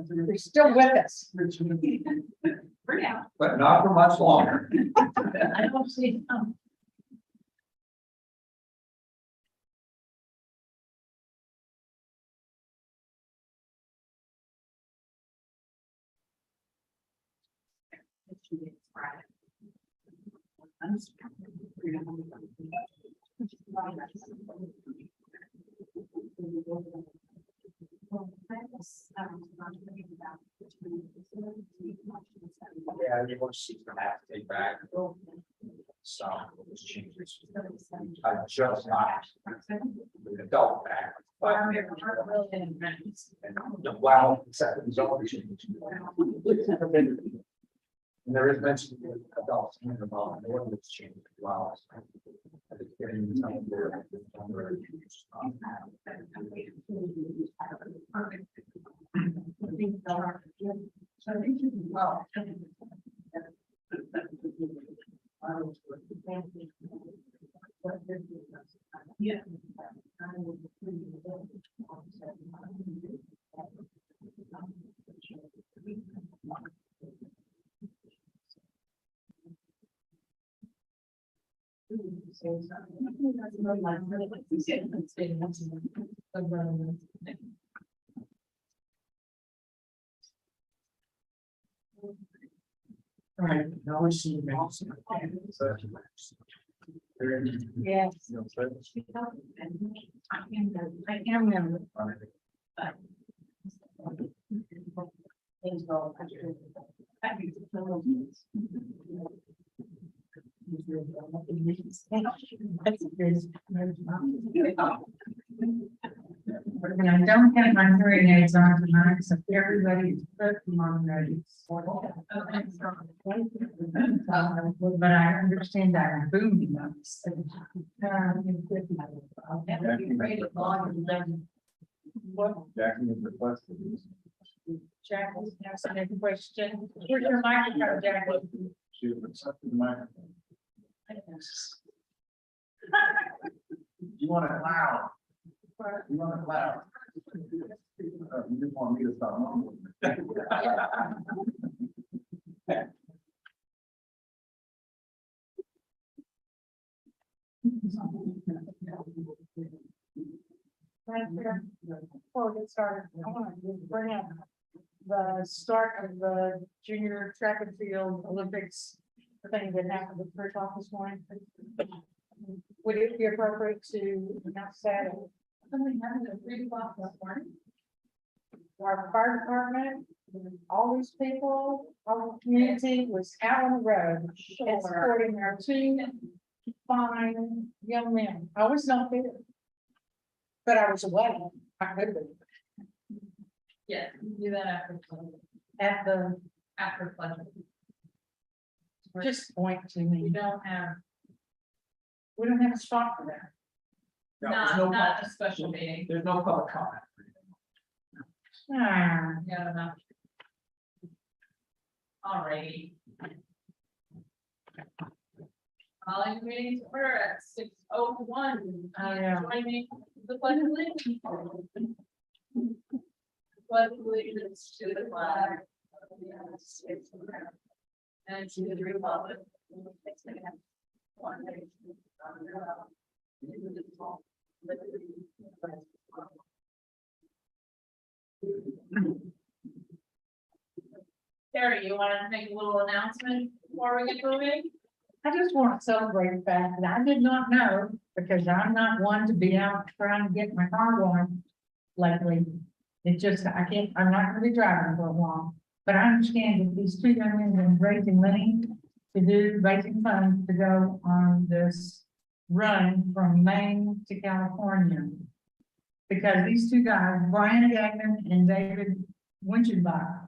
They're still with us. But not for much longer. I don't see them. Yeah, you want to see them have to take back. Some of those changes. I just not. The adult back. But. Wow, except it's all changes. And there is mention of adults in the law, and the ordinance change as well. I think getting some where- Yeah. All right, now we see. Yes. I am member. Things go. And I don't have my hearing aids on tonight, so everybody's put them on ready. But I understand that I'm booming those. Jackie has requested these. Jack has a question. Where's your microphone, Jack? She was accepting the microphone. You want it loud? You want it loud? You just want me to stop. Before we get started, I want to bring up the start of the junior track and field Olympics. The thing that happened at 3 o'clock this morning. Would it be appropriate to announce that? Something happened at 3 o'clock this morning. Our fire department, all these people, our community was out on the road and supporting our two fine young men. I was not there. But I was away. I could have been. Yeah, do that after. At the, After pleasure. just point to We me. don't have, We don't have a spot for that. not a special meeting. There's no public comment. Ah, Yeah, enough. Alrighty. Calling the meeting to order at 6:01. Join me for the pledge of allegiance. Pledge of allegiance to the flag of the United States of America and to the republic. One nation, under God, indivisible, with liberty and justice for all. Terry, you want to make a little announcement before we get moving? I just want to celebrate the fact that I did not know, because I'm not one to be out trying to get my car going lately. It just, I'm not gonna be driving for a while, but I understand that these two young men have been raising money to do, raising funds to go on this run from Maine to California. Because these two guys, Brian Gagnon and David Winchenbach,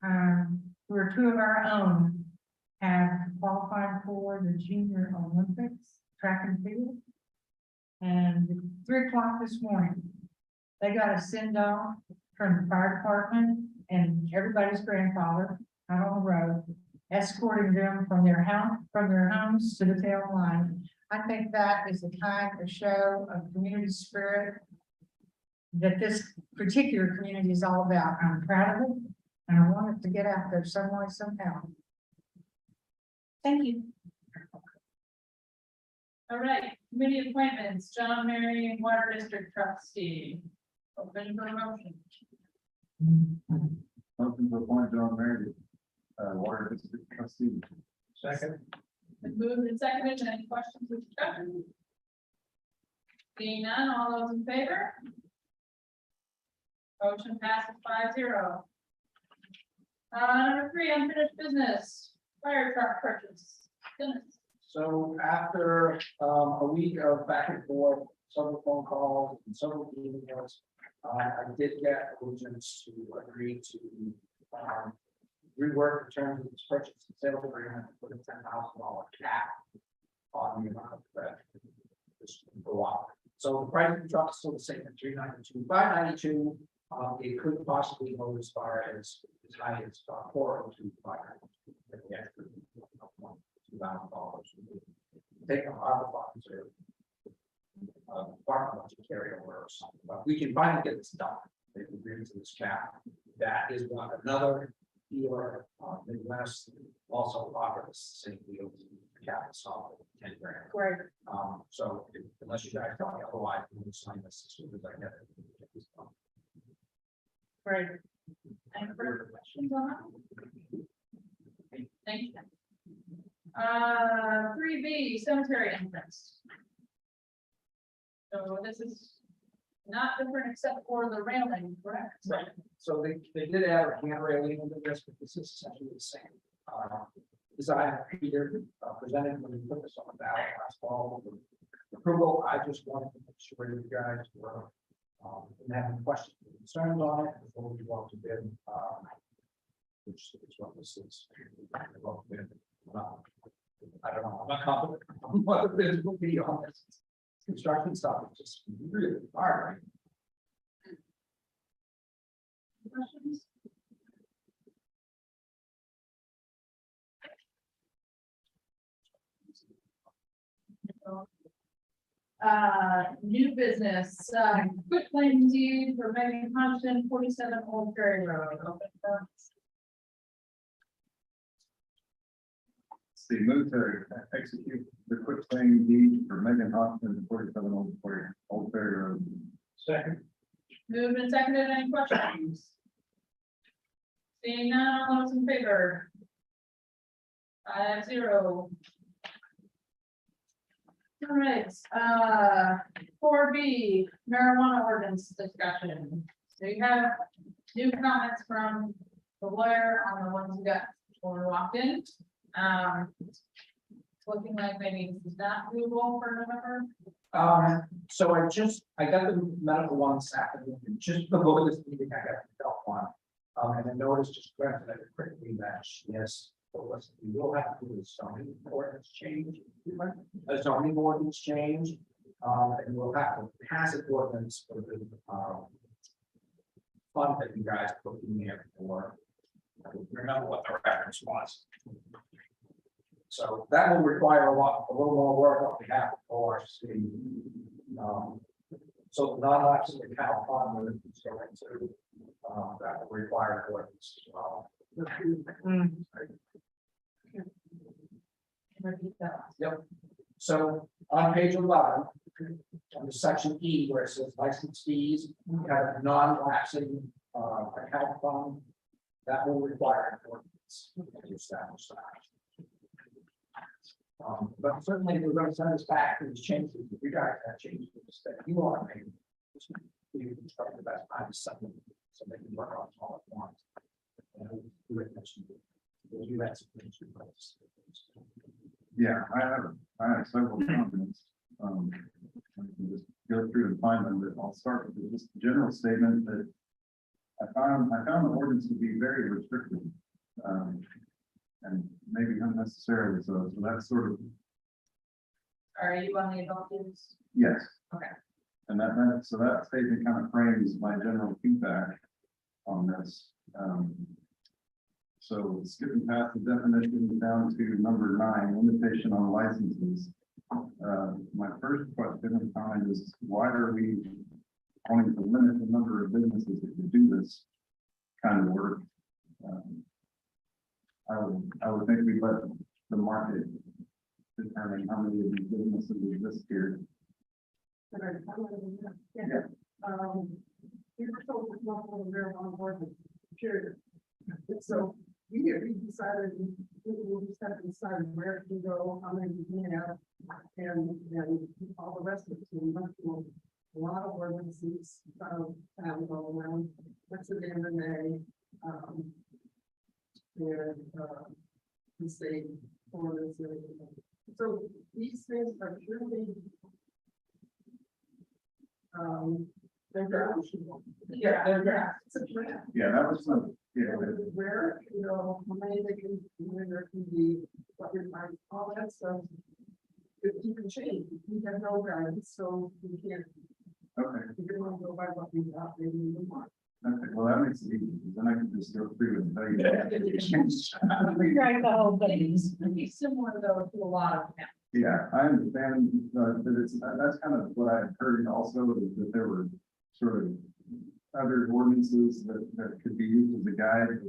who are two of our own, have qualified for the Junior Olympics track and field. And at 3 o'clock this morning, they got a send off from the fire department and everybody's grandfather out on the road. escorting them from their homes to the town line. I think that is the kind of show of community spirit that this particular community is all about. I'm proud of it, and I want it to get out there some way, somehow. Thank you. All right, committee appointments, John Marion Water District Trustee. Open for motion. Motion to appoint John Mary, Water District Trustee. Second. Been moved and seconded, any questions or discussion? Seeing none, all those in favor? Motion passes 5-0. Number 3, unfinished business, fire truck purchase. Dennis. So after a week of back and forth, several phone calls and several emails, I did get Allegiance to agree to rework the terms of this purchase and sale agreement, put a $10,000 cap on the amount of that. This will go up. So the price of the truck is still the same at $392, $592. It could possibly go as far as high as $402, $2,000. Take a lot of funds or farm to carry over or something, but we can finally get this done. They've agreed to this cap. That is one another dealer, Midwest also offered us the same deal to cap us off at 10 grand. Great. So unless you guys tell me otherwise, we'll sign this as soon as I get it. Great. Any further questions on that? Okay, thank you. 3B, cemetery entrance. So this is not different except for the railing, correct? Right. So they did add a handrailing into this, but this is essentially the same. Design Peter presented when we put this on the ballot last fall. with Approval, I just wanted to make sure you guys were, didn't have any questions or concerns on it before we go to bid. Which is what this is. I don't know, I'm not confident on what the bids will be on this. Construction stuff is just really hard, right? Questions? New business, quick claim deed for Megan Hodgson, 47 Old Ferry Road. Open for- See, move to execute the quick claim deed for Megan Hodgson, 47 Old Ferry Road. Second. Moved and seconded, any questions? Seeing none, all those in favor? 5-0. All right, 4B, marijuana ordinance discussion. So you have new comments from the lawyer on the ones you got when we walked in. It's looking like maybe it's not doable for November. So I got the medical one this afternoon, and just before this meeting, I got the health one. And I noticed just granted that quickly that yes, we will have to do a zoning ordinance change. A zoning ordinance change, and we'll have to pass an ordinance for the fund that you guys put in there for. I don't remember what the reference was. So that will require a little more work on behalf of ORC. So the non-lapsing account fund will go into that will require an ordinance as well. Yep. So on page 11, on the section E where it says license fees, we have a non-lapsing account fund that will require an ordinance to establish that. But certainly we're going to send this back to these changes. If you guys have changes that you want to make, we can try the best time to set them so they can work on it all at once. And do it next year. You had some things in place. Yeah, I have several comments. I can just go through and find them, but I'll start with this general statement that I found the ordinance to be very restrictive. And maybe unnecessarily so. So that's sort of, Are you on the adult use? yes. Okay. And so that statement kind of frames my general feedback on this. So skipping past the definition down to number 9, limitation on licenses. My first question and comment is, why are we wanting to limit the number of businesses that can do this kind of work? I would think we let the market determine how many of these businesses exist here. We were told to come up with a very on board, period. So we decided, we just had to decide where to go, how many we have, and all the rest of it. We went through a lot of ordinances, found all around, what's the end of May, the state ordinances. So these things are purely they're draft. Yeah, they're draft. It's a draft. Yeah, that was some, yeah, Where, how many they can, when there can be, what your mind, all that stuff. If you can change, we have no guidance, so we can't, okay. we can only go by what we got, maybe we want. Okay, well, that makes it easy, because then I can just go through and tell you. Rewrite the whole thing. It's similar though to a lot of them. Yeah, I understand, that it's, that's kind of what I had heard also, is that there were sort of other ordinances that could be used as a guide.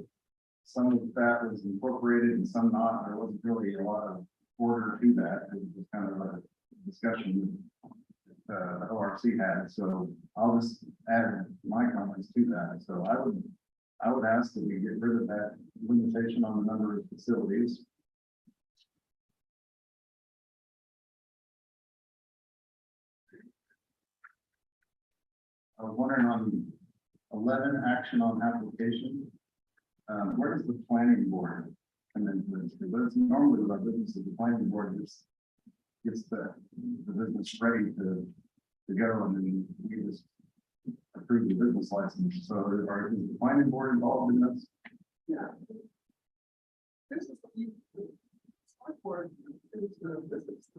Some of that was incorporated and some not, there wasn't really a lot of order to that, it was kind of a discussion the ORC had, so I'll just add my comments to that. So I would ask that we get rid of that limitation on the number of facilities. I was wondering on 11, action on application. Where does the planning board come into this? Because that's normally with our business, the planning board just gets the business ready to go, and then we just approve the business license. So is the planning board involved in this? Yeah. This is the select board, is the business.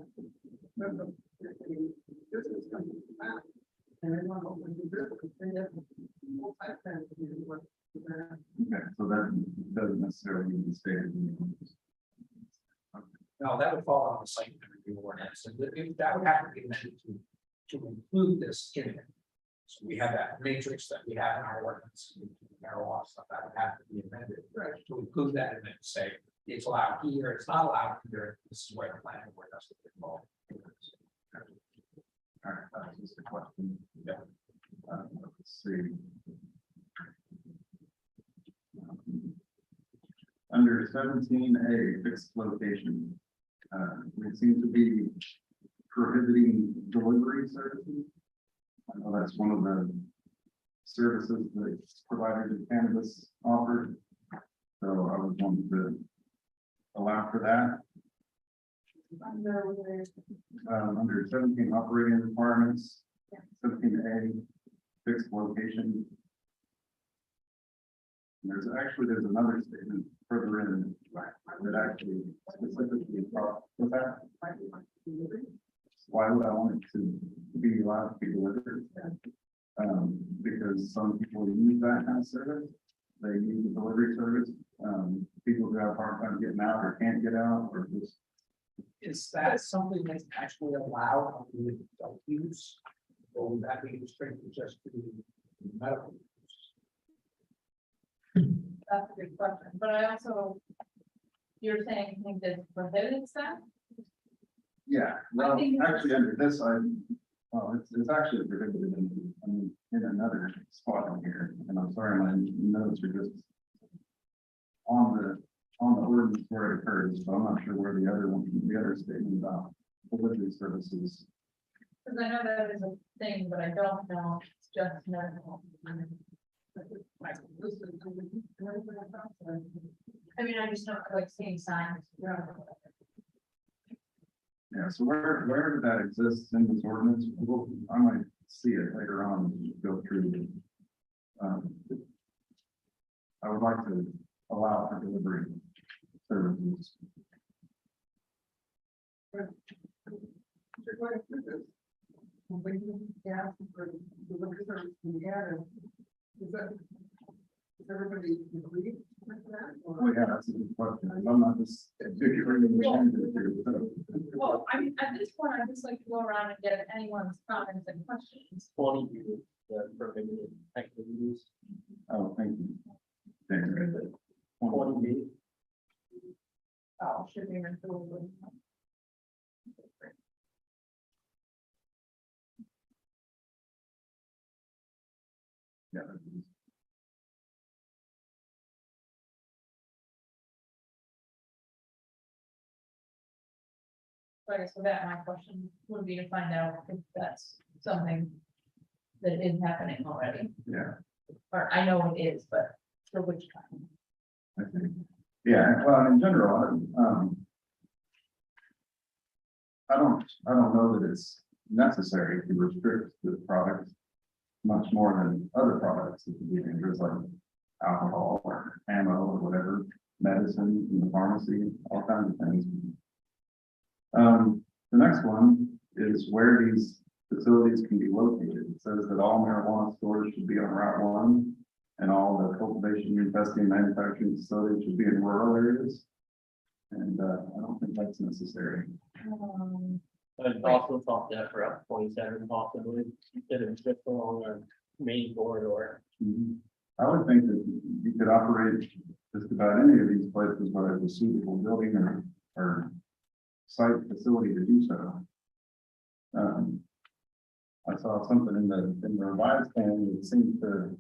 Business comes back. And they want to open the business, they have more type plan to do what. Okay, so that doesn't necessarily need to stay. No, that would fall on the site plan review ordinance, and that would have to be amended to include this in it. So we have that matrix that we have in our ordinance, marijuana stuff, that would have to be amended, right, to include that and then say, it's allowed here, it's not allowed here, this is where the planning board has to get involved. All right, that's just a question. Yeah. Let's see. Under 17A, fixed location, we seem to be prohibiting delivery services. I know that's one of the services that providers of cannabis offer. So I was wanting to allow for that. Under 17 operating requirements, 17A, fixed location. There's another statement further in that actually specifically talks with that. Why would I want it to be allowed to be delivered? Because some people use that kind of service. They use the delivery service. People who have a hard time getting out or can't get out or just. Is that something that's actually allowed on the adult use? Or would that be restricted just to medical use? That's a good question, but I also, you're saying, think that prohibits that? Yeah, well, actually under this, it's actually prohibited in another spot in here, and I'm sorry, my notes are just on the ordinance where it occurs, so I'm not sure where the other statement about delivery services. Because I know that is a thing, but I don't know, if it's just medical. I mean, I just don't like seeing signs. Yeah, so where that exists in this ordinance, I might see it later on, as we go through. I would like to allow for delivery services. Does everybody agree with that? or- Well, yeah, that's a good question. I'm not just. Well, I mean, at this point, I'd just like to go around and get anyone's comments and questions. 20 years, the prohibited activities. Oh, thank you. Thank you. 20 years. Oh, should be removed. Yeah. that is- So I guess with that, my question would be to find out if that's something that is happening already, Yeah, or I know it is, but for which kind? I think. Yeah, well, in general, I don't know that it's necessary to restrict the products much more than other products that could be dangerous, like alcohol or ammo or whatever, medicine in the pharmacy, all kinds of things. The next one is where these facilities can be located. It says that all marijuana stores should be on Route 1, and all the cultivation, testing, manufacturing facilities should be in rural areas. And, I don't think that's necessary. I'd also thought that for up 27 possibly, instead of just along our main corridor. I would think that you could operate just about any of these places, whether it's a suitable building or site facility to do so. I saw something in the revised plan that seemed to,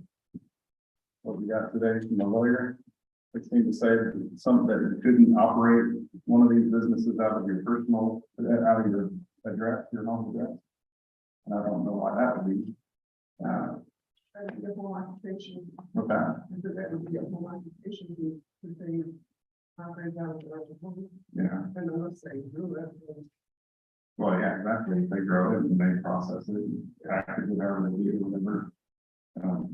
what we got today from the lawyer, it seemed to say that some, that you couldn't operate one of these businesses out of your personal, out of your address, your home address. And I don't know why that would be. I think the whole occupation, With that, that would be a whole occupation to say, operate out of the home, yeah, and let's say, do that. well, yeah, exactly. They grow it and they process it, and package it, however they do, whatever.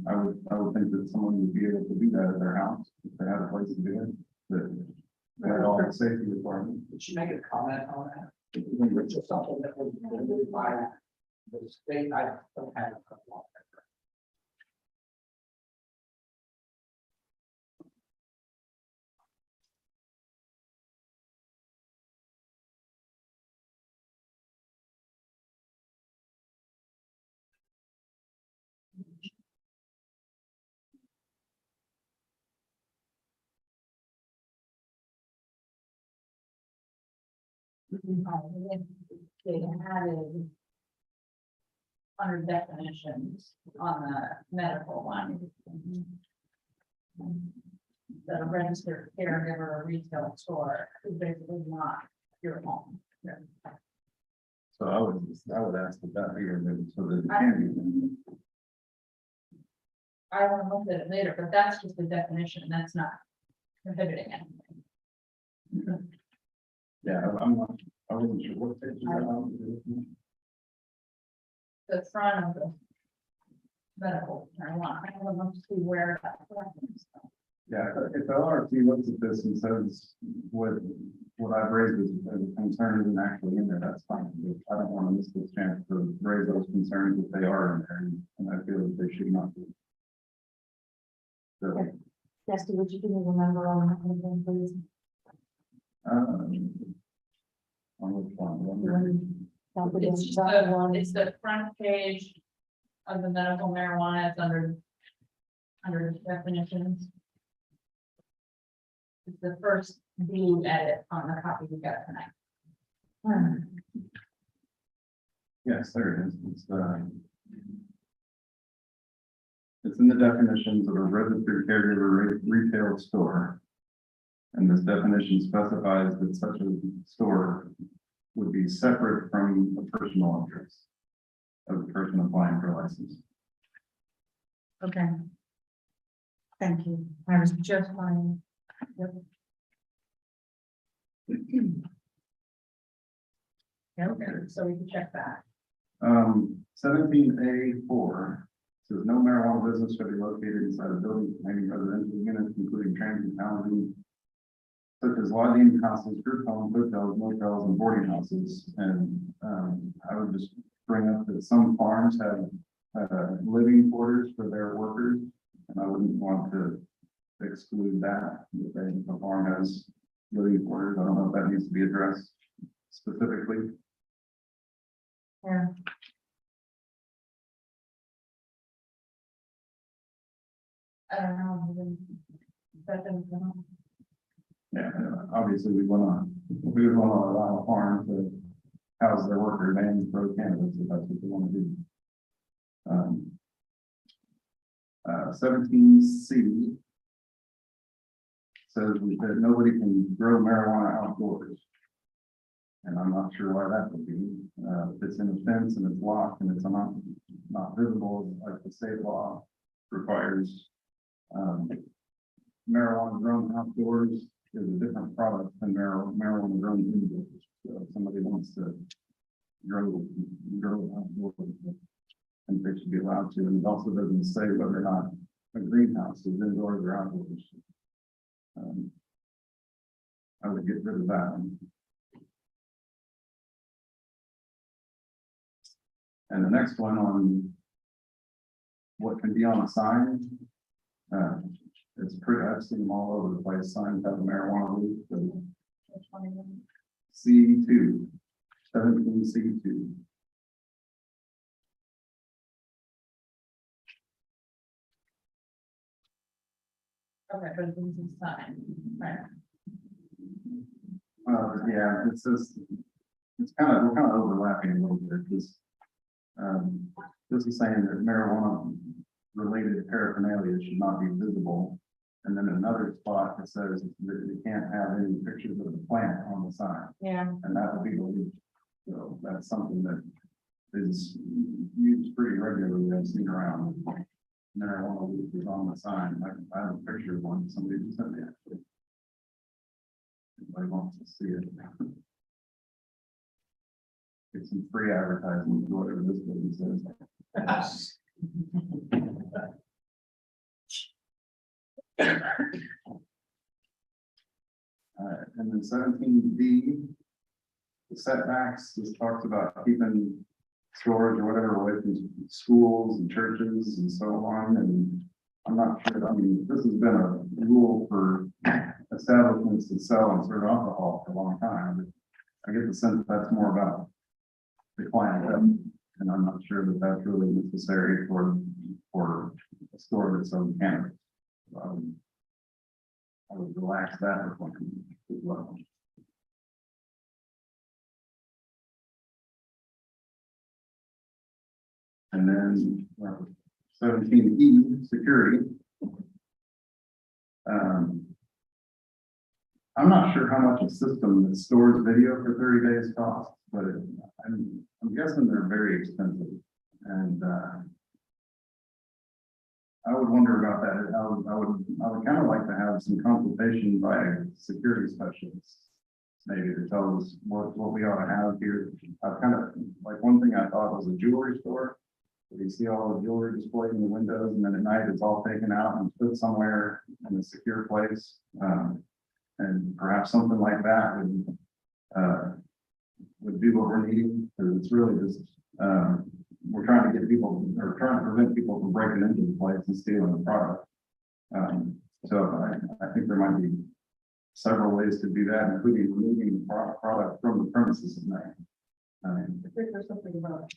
I would think that someone would be able to do that at their house, if they had a place to do it, that had all the safety requirements. Did she make a comment on that? It's just something that was prohibited by the state. I don't have a couple of that. They added under definitions on the medical one. The registered caregiver or retail store is basically not your home. So I would ask that here, so that it can be. I will look at it later, but that's just the definition, that's not prohibiting anything. Yeah, I wasn't sure what page is that on. The front of the medical marijuana, I don't know to see where that reference. Yeah, if the LRT looks at this and says what I've raised as a concern isn't actually in there, that's fine. I don't want to miss this chance to raise those concerns if they are in there, and I feel that they should not be. So, Dusty, would you give me the number on that one again, please? on which one? It's the front page of the medical marijuana, it's under definitions. It's the first blue edit on the copy we got tonight. Yes, there it is. It's in the definitions of a registered caregiver retail store. And this definition specifies that such a store would be separate from the personal address of the person applying for a license. Okay. Thank you. I was just fine. Yep. Okay, so we can check that. 17A4 says no marijuana business shall be located inside a building containing residential units, including transit housing, such as lodging houses, group homes, hotels, motels, and boarding houses. And I would just bring up that some farms have living quarters for their workers, and I wouldn't want to exclude that, if they perform as living quarters. I don't know if that needs to be addressed specifically. Yeah. I don't know. That doesn't know. Yeah, obviously we would wanna allow a farm to house their workers and grow cannabis if that's what they wanna do. 17C says that nobody can grow marijuana outdoors. And I'm not sure why that would be. If it's in a fence and it's locked and it's not visible, like the state law requires. Marijuana grown outdoors is a different product than marijuana grown indoors. So if somebody wants to grow outdoors, and they should be allowed to, and it also doesn't say whether or not a greenhouse is indoors or outdoors. I would get rid of that one. And the next one on what can be on a sign. It's pretty, I've seen them all over the place, signs have a marijuana leaf, but Which one is it? C2, 17C2. Okay, but it's a sign, right? Yeah, it's just, we're kind of overlapping a little bit, because this is saying that marijuana related paraphernalia should not be visible. And then another spot that says that you can't have any pictures of the plant on the sign, Yeah, and that would be the leaf. So that's something that is used pretty regularly. I've seen around. Marijuana leaf is on the sign. I have a picture of one, somebody just sent me actually. Anybody wants to see it. Get some free advertising, whatever this building says. And then 17B, the setbacks, this talks about keeping storage or whatever away from schools and churches and so on. And I'm not sure, I mean, this has been a rule for establishments that sell and serve alcohol for a long time. But I get the sense that's more about the clientele, and I'm not sure that that's really necessary for a store that sells cannabis. I would relax that requirement as well. And then 17E, security. I'm not sure how much a system that stores video for 30 days costs, but I'm guessing they're very expensive. And I would wonder about that. I would kind of like to have some consultation by a security specialist, maybe to tell us what we ought to have here. I've kind of, like, one thing I thought was a jewelry store. You see all the jewelry displayed in the windows, and then at night it's all taken out and put somewhere in a secure place. And perhaps something like that would do what we're needing, because it's really just, we're trying to get people, or trying to prevent people from breaking into the place and stealing the product. So I think there might be several ways to do that, including removing the product from the premises at night. I think there's something about.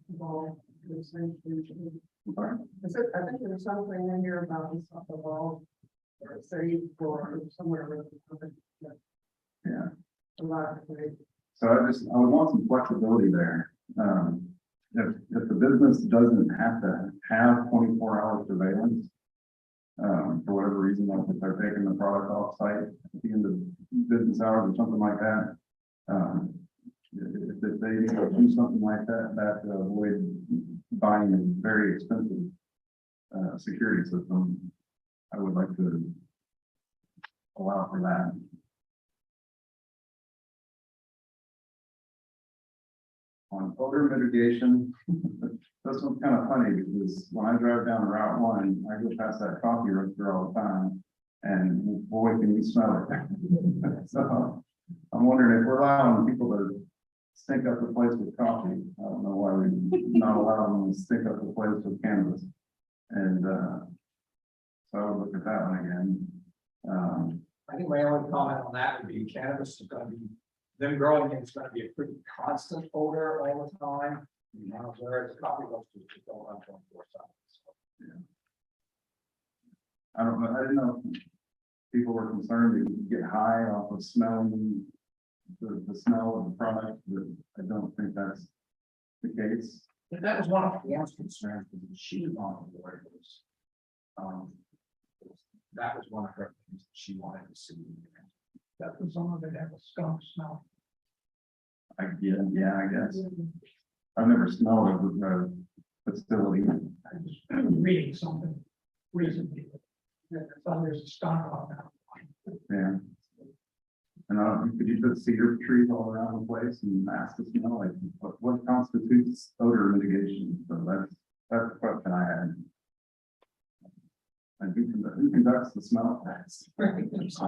Ball, I said, I think there's something in here about this off the wall. Or say, or somewhere. Yeah. A lot of it. So I would want some flexibility there. If the business doesn't have to have 24-hour surveillance, for whatever reason, like if they're taking the product off site at the end of business hours or something like that, if they need to do something like that, that avoid buying a very expensive security system, I would like to allow for that. On odor mitigation, this one's kind of funny because when I drive down Route 1, I go past that coffee roaster all the time, and boy, can you smell it. So I'm wondering if we're allowing people to stink up the place with coffee. I don't know why we're not allowing them to stink up the place with cannabis. And So I would look at that one again. I think my only comment on that would be cannabis is gonna be, them growing it is gonna be a pretty constant odor all the time. You know, whereas coffee roasters just don't run 24/7. I don't know, I didn't know if people were concerned that you get high off of smelling the smell of the product, but I don't think that's the case. But that was one of Dan's concerns, was the she on the board was. That was one of her things that she wanted to see. That was some of it had a skunk smell. I guess. I've never smelled it with a facility. I was reading something recently. That I thought there's a skunk on that. Yeah. And could you put cedar trees all around the place and mask the smell, like what constitutes odor mitigation? So that's the question I had. And who conducts the smell test? That's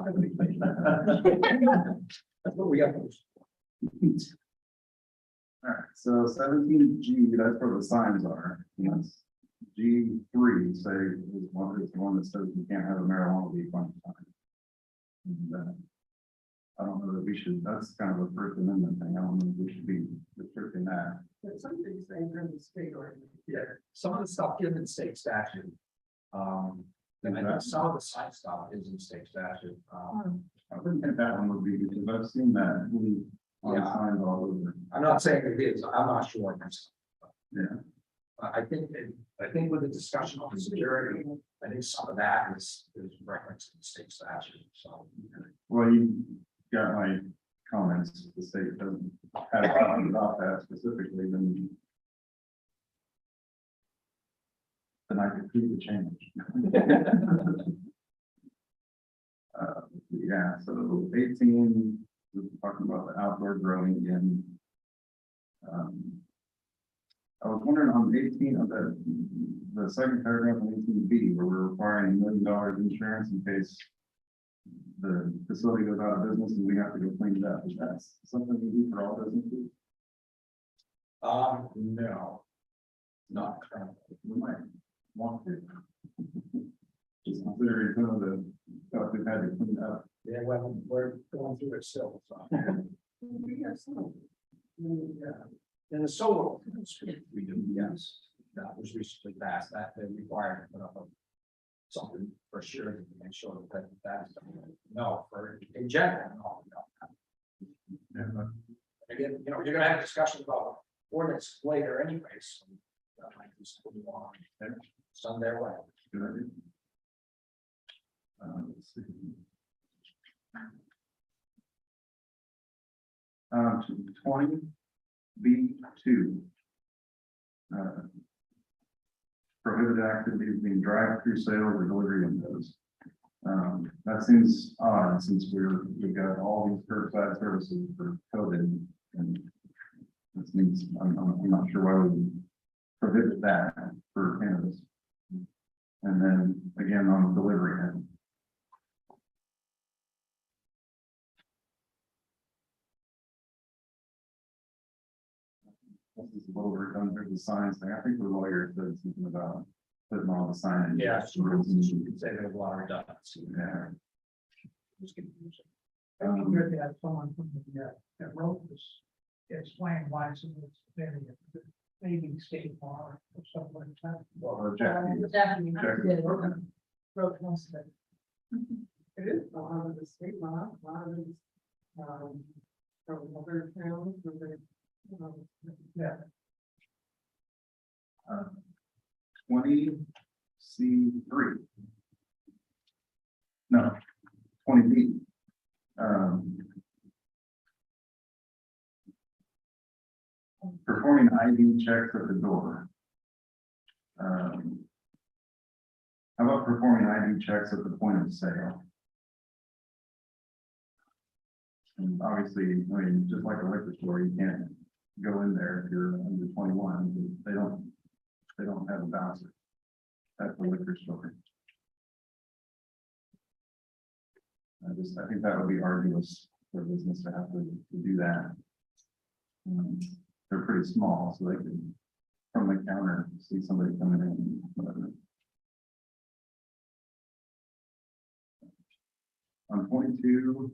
what we got. All right, so 17G, that's where the signs are. And that's G3, say, is one that says you can't have a marijuana leaf on the sign. And, I don't know that we should, that's kind of a First Amendment thing. I don't know if we should be restricting that. But some of these things are in the state or. Yeah, some of the stuff is in state statute. And I think some of the site stuff is in state statute. I wouldn't think that one would be, because I've seen that on Yeah. signs all over. I'm not saying it is, I'm not sure. Yeah. I think with the discussion on security, I think some of that is referenced in the state statute, so. Well, you got my comments, the state doesn't have a comment about that specifically, then I could see the change. Yeah, so 18, we're talking about the outdoor growing again. I was wondering on 18 of the second paragraph on 18B, where we're requiring $1 million insurance in case the facility goes out of business and we have to go clean it up. Is that something we do for all businesses? No. Not currently. We might want to. Just considering some of the stuff we've had to clean up. Yeah, well, we're going through it still, so. We have some. In the solar, we do, yes, that was recently passed, that they required to put up something for sure to make sure that that is done. No, for in general, no. Yeah, Again, you know, you're gonna have discussions about ordinance later anyways. So that might be something you want to send their way. good idea. Let's see. 20B2. Prohibited activities being drive-through sales or delivery windows. That seems odd since we've got all these curbside services for COVID, and this means, I'm not sure why we would prohibit that for cannabis. And then again, on the delivery end. This is a little redundant, there's the signs thing. I think the lawyer said something about putting all the sign. Yeah, so you could say there's a lot of redundancy. Yeah. It's confusing. I remember that someone from that wrote this, explain why it's very, maybe state bar or something like that. Or Jackie. Definitely. Jackie. Wrote most of it. It is a lot of the state law, a lot of these, from other towns, where they, yeah. 20C3. No, 20B. Performing ID checks at the door. How about performing ID checks at the point of sale? And obviously, I mean, just like a liquor store, you can't go in there if you're under 21. They don't have a bouncer at the liquor store. I think that would be arduous for a business to have to do that. They're pretty small, so they can, from the counter, see somebody coming in, whatever. On 22,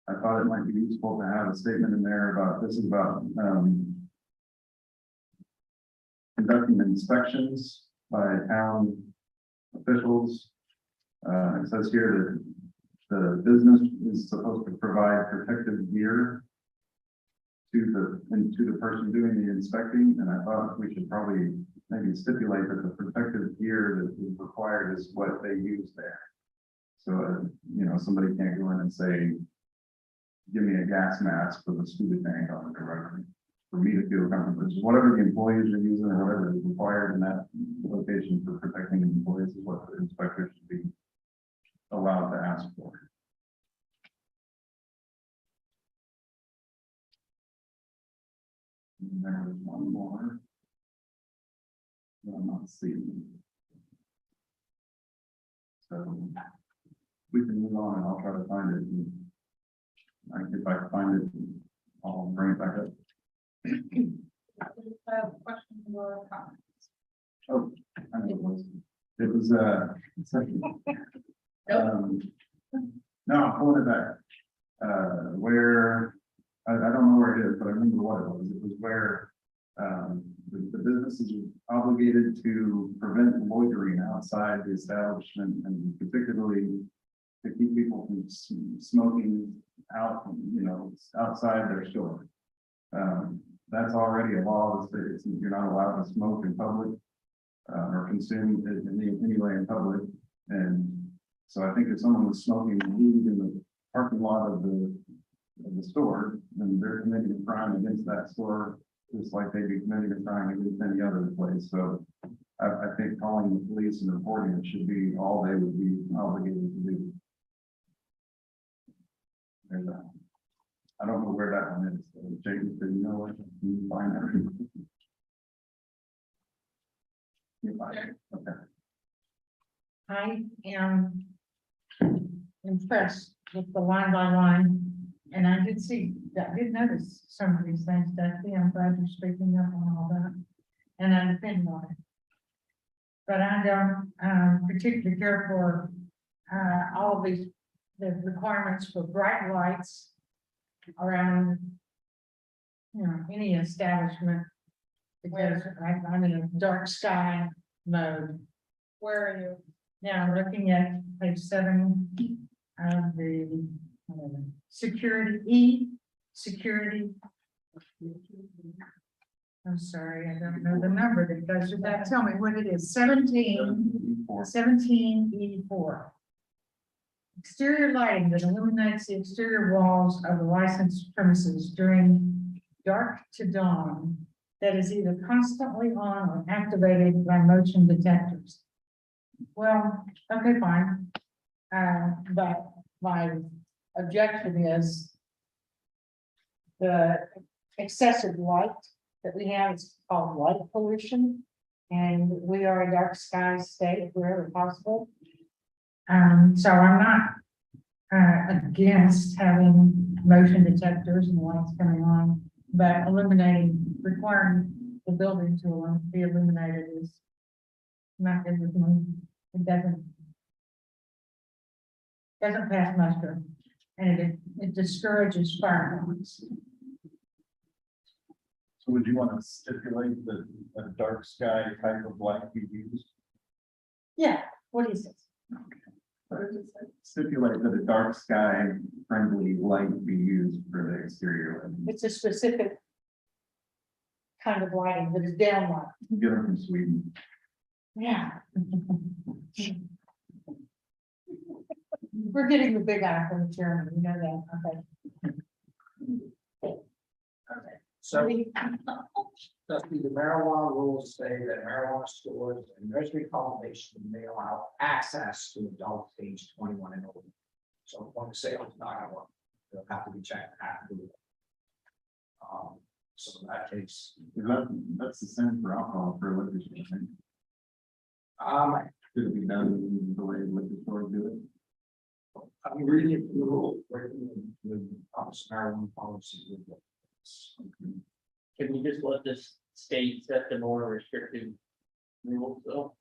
I thought it might be useful to have a statement in there about, this is about, conducting inspections by town officials. It says here that the business is supposed to provide protective gear to the person doing the inspecting, and I thought we should probably maybe stipulate that the protective gear that is required is what they use there. So, somebody can't go in and say, give me a gas mask with a scuba tank on it or whatever. For me to feel comfortable, it's whatever the employees are using or whatever is required in that location for protecting the employees is what the inspector should be allowed to ask for. And there was one more. that I'm not seeing. So we can move on and I'll try to find it. If I can find it, I'll bring it back up. Questions or comments? Oh, I know it was. It was, second. No, I'm pulling it back. Where, I don't know where it is, but I remember what it was. It was where, the business is obligated to prevent loitering outside the establishment and particularly to keep people from smoking out, outside their store. That's already a law that states that you're not allowed to smoke in public, or consume it in any way in public. And so I think if someone was smoking weed in the parking lot of the store, then they're committing a crime against that store, just like they'd be committing a crime against any other place. So I think calling the police and reporting it should be all they would be obligated to do. There's that. I don't know where that one is. Jacob, do you know where? Can you find that? You find it? Okay. I am impressed with the line by line, and I did notice some of these things, Dusty. I'm glad you're speaking up on all that, and I depend on it. But I don't particularly care for all of the requirements for bright lights around, any establishment, because I'm in a dark sky mode. Where are you? Now, I'm looking at page 7 of the security. I'm sorry, I don't know the number that goes with that. Tell me what it is. 17E4. Exterior lighting that illuminates the exterior walls of the licensed premises during dark to dawn that is either constantly on or activated by motion detectors. Well, okay, fine. But my objection is the excessive light that we have is called light pollution. And we are a dark sky state wherever possible. So I'm not against having motion detectors and lights coming on, but requiring the building to be illuminated is not good with me. It doesn't pass muster, and it discourages fire. So would you want to stipulate that a dark sky type of light be used? Yeah, what is it? Stipulate that a dark sky friendly light be used for the exterior lighting. It's a specific kind of lighting that is downlight. Get them from Sweden. Yeah. We're getting the big eye from the chairman, you know that, okay. So, Dusty, the marijuana rules say that marijuana stores and nursery cultivation may allow access to adults age 21 and older. So when the sale is not allowed, they'll have to be checked, have to do it. So in that case, That's the same for alcohol for liquor store, I think. Could it be done the way liquor stores do it? I'm reading the rule, working with marijuana policy. Can you just let this state set the more restrictive rules though?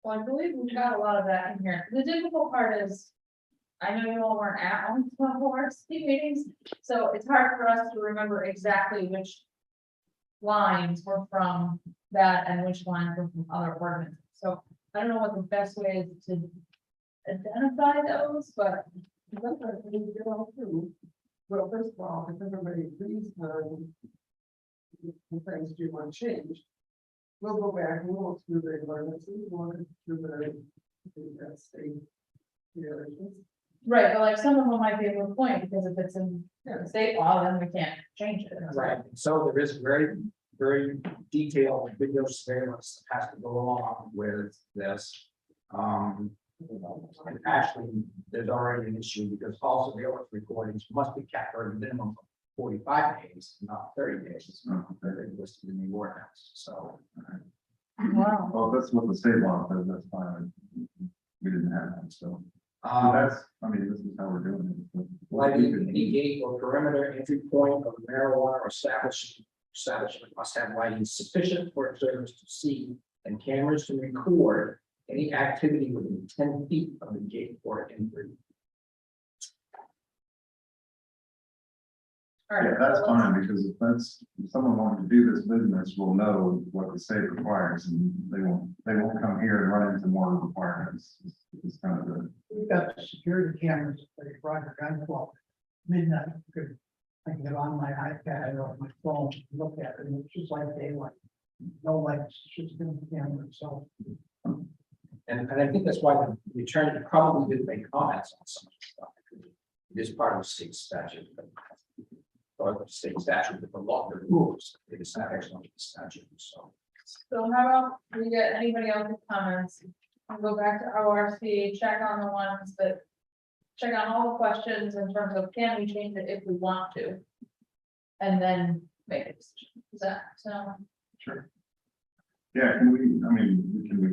Well, I believe we've got a lot of that in here. The difficult part is, I know you all weren't at all the board's meetings, so it's hard for us to remember exactly which lines were from that and which lines were from other ordinances. So I don't know what the best way is to identify those, but That's what we need to get all through. Well, first of all, if everybody agrees on the things you want to change, we'll go back and we'll look through the ordinances, we'll look through the state regulations. right, but like some of them might be a good point, because if it's in the state law, then we can't change it. Right, so there is very, very detailed video surveillance that has to go along with this. And actually, there's already an issue because all surveillance recordings must be kept for a minimum of 45 days, not 30 days. They're listed in the ordinance, so. Wow. Well, if that's what the state law says, that's fine. We didn't have that, so. That's, I mean, this is how we're doing it. Lighting, any gate or perimeter entry point of marijuana or establishment must have lighting sufficient for observers to see and cameras to record any activity within 10 feet of the gate or entry. All right, Yeah, that's so let's- fine, because if someone wanted to do this business, will know what the state requires, and they won't come here and run into more requirements. It's kind of the. We've got security cameras, that you brought your gun club. Midnight, I can get on my iPad or my phone, look at it, and it's just like daylight. No lights, just in the camera, so. And I think that's why the attorney probably didn't make comments on some of the stuff. It is part of the state statute. Or the state statute, but the law, the rules, it is not actually the statute, so. So how about we get anybody else with comments? I'll go back to ORC, check on the ones that. Check on all the questions in terms of can we change it if we want to? And then make a decision. Is that so? Sure. Yeah, can we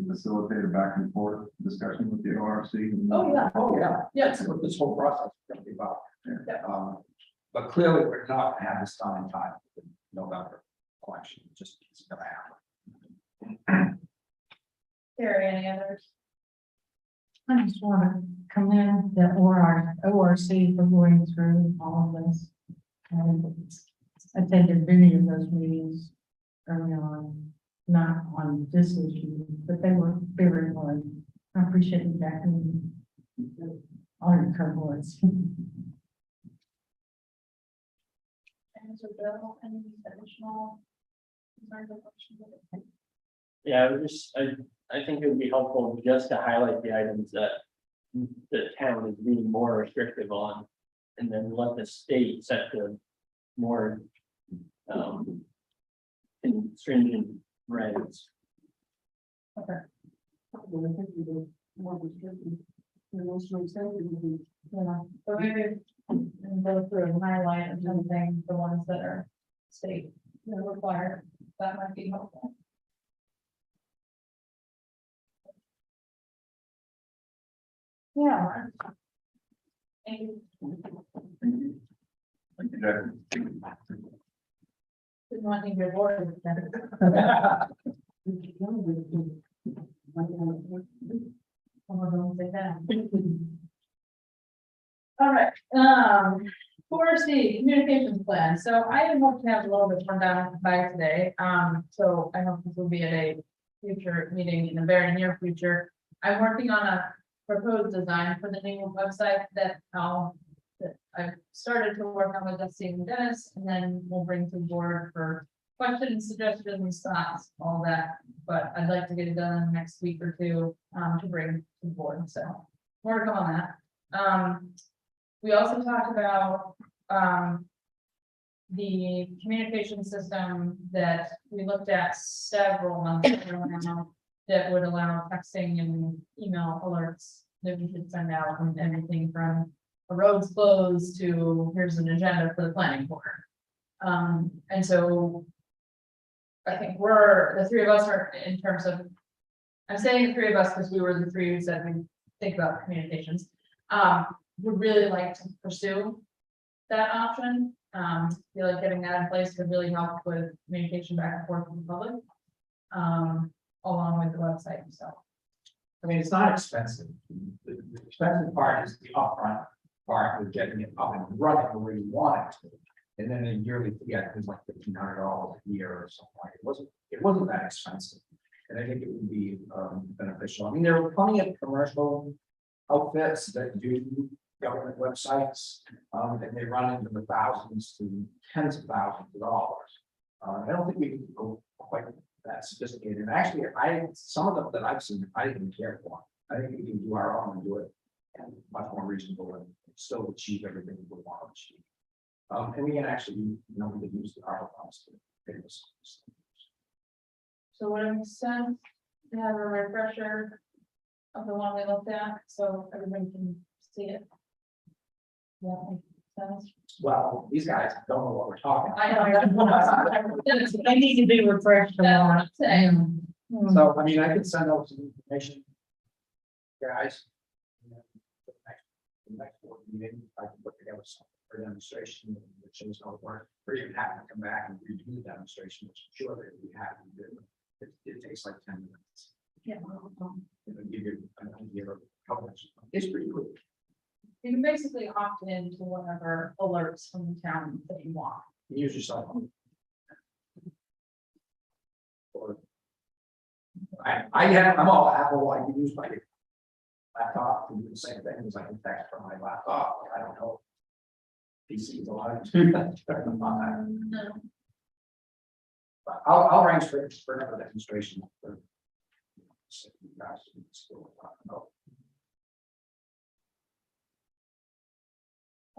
facilitate a back and forth discussion with the ORC? Oh, yeah. Oh, yeah. Yes. That's what this whole process is gonna be about. Yeah. But clearly, we're not gonna have this done in time for the November election, it just it's gonna happen. Carrie, any others? I just want to commend the ORC for going through all of this. And I attended many of those meetings early on, not on this issue, but they were very good. I appreciate you backing all your cohorts. Answer Bill, any additional? concerns or questions? Yeah, I think it would be helpful just to highlight the items that the town is being more restrictive on. And then let the state set the more stringent regs. Well, I think we do more restricted. And also extended, Yeah, so maybe go through and highlight and something, the ones that are state required, that might be helpful. Yeah. Thank you. Thank you, Jack. Didn't want to get bored. All right, 4C, communications plan. So I hope to have a little bit run down by today. So I hope this will be at a future meeting in the very near future. I'm working on a proposed design for the new website that I've started to work on with Dusty and Dennis, and then we'll bring to the board for questions, suggestions, thoughts, all that. But I'd like to get it done in the next week or two, to bring to the board, so more to come on that. We also talked about, the communication system that we looked at several months ago now that would allow texting and email alerts that we could send out, and everything from a road's closed to here's an agenda for the planning board. And so I think the three of us are in terms of, I'm saying the three of us because we were the three who said we think about communications. Would really like to pursue that option. Feel like getting that in place would really help with communication back and forth with the public. Along with the website, so. I mean, it's not expensive. The expensive part is the upfront part of getting it up and running the way you want it to. And then the yearly fee, I think, is like $1,500 a year or something like it. It wasn't that expensive. And I think it would be beneficial. I mean, there are plenty of commercial outfits that do government websites. And they run into the thousands to tens of thousands of dollars. I don't think we can go quite that sophisticated. And actually, some of them that I've seen, I didn't care for. I think we can do our own and do it and much more reasonable and still achieve everything we want to achieve. And we can actually, we can use the ARPA funds to pay this. So would it make sense to have a refresher of the one we looked at, so everybody can see it? Yeah, makes sense. Well, these guys don't know what we're talking about. I know. I need to be refreshed a That's what lot. I'm saying. So, I mean, I could send out some information. Guys. The next board meeting, I can put together something for demonstration, which shows how it works, or even have to come back and redo the demonstration, which I'm sure that we have to do. It takes like 10 minutes. Yeah. It'll give you an idea of how much. It's pretty quick. You can basically opt in to whatever alerts from the town that you want. Use your cell phone. Or I'm all Apple, I can use my laptop to do the same thing as I can text from my laptop. I don't know. PC is allowed to do that. No. But I'll arrange for another demonstration. For you guys to still talk about.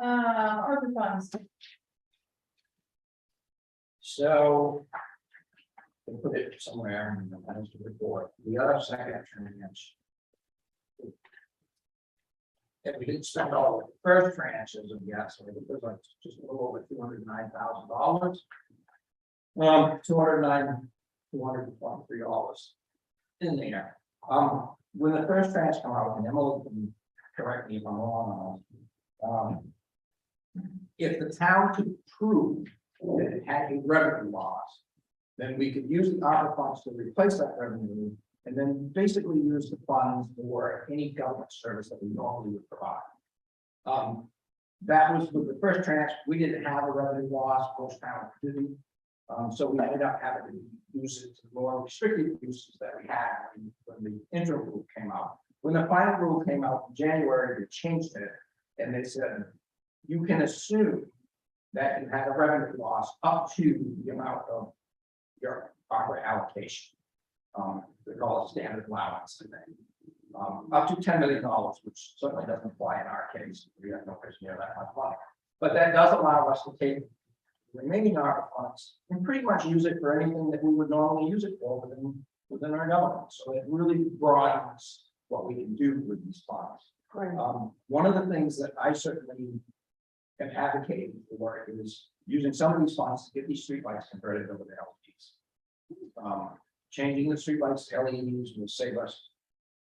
ARPA funds. So. We'll put it somewhere in the management report. The other second tranche. If we didn't spend all of the first tranches of gas, so it was like just a little over $209,000. $223 in there. When the first tranche come out, and Emily can correct me if I'm wrong on this, if the town could prove that it had a revenue loss, then we could use the ARPA funds to replace that revenue, and then basically use the funds for any government service that we normally would provide. That was with the first tranche. We didn't have a revenue loss, most towns didn't. So we ended up having to use it to more restricted uses that we had when the interim rule came out. When the final rule came out in January, they changed it, and they said, you can assume that you had a revenue loss up to the amount of your proper allocation. They call it standard allowance, I think. Up to $10 million, which certainly doesn't apply in our case. We have no place near that much money. But that does allow us to take the remaining ARPA funds and pretty much use it for anything that we would normally use it for within our government. So it really broadens what we can do with these funds. Right. One of the things that I certainly am advocating for is using some of these funds to get these streetlights converted over to LEDs. Changing the streetlights to LEDs will save us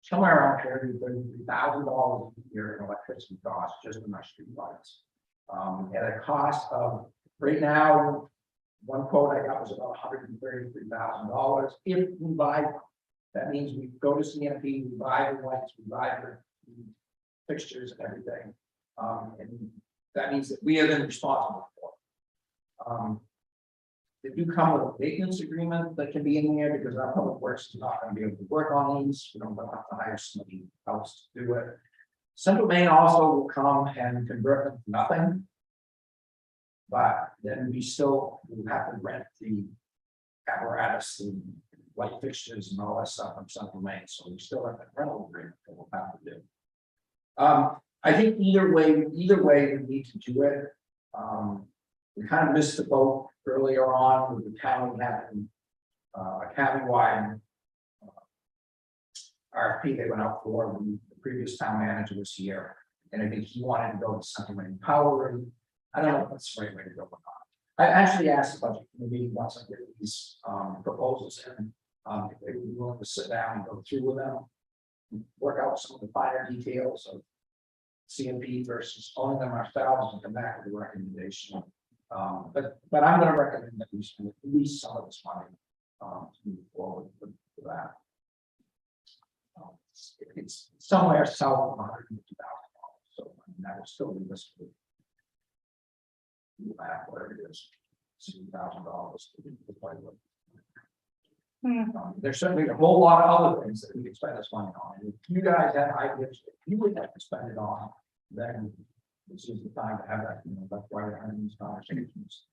somewhere around $33,000 a year in electricity costs just in our streetlights. At a cost of right now, one quote I got was about $133,000. If we buy, that means we go to CMP, we buy the lights, we buy the fixtures and everything. And that means that we are then responsible for. They do come with a maintenance agreement that can be in there because our public works is not going to be able to work on these. We don't have to hire somebody else to do it. Central Maine also will come and convert them to nothing. But then we still will have to rent the apparatus and light fixtures and all that stuff from Central Maine. So we still have that rental agreement that we'll have to do. I think either way we need to do it. We kind of missed the boat earlier on with the county having a countywide RFP they went out for when the previous town manager was here. And I think he wanted to go to Central Maine Power. And I don't know if that's the right way to go or not. I actually asked the budget committee once I get these proposals in, if they would be willing to sit down and go through with them, work out some of the finer details of CMP versus owning them ourselves and come back with a recommendation. But I'm going to recommend that we spend at least some of this money to move forward with that. it's somewhere south of $150,000, so I mean, that would still be listed. Whatever it is, $60,000 to play with. There's certainly a whole lot of other things that we could spend this money on, and if you guys have ideas, that you would have to spend it on, then this is the time to have that, that's why we're having these conversations.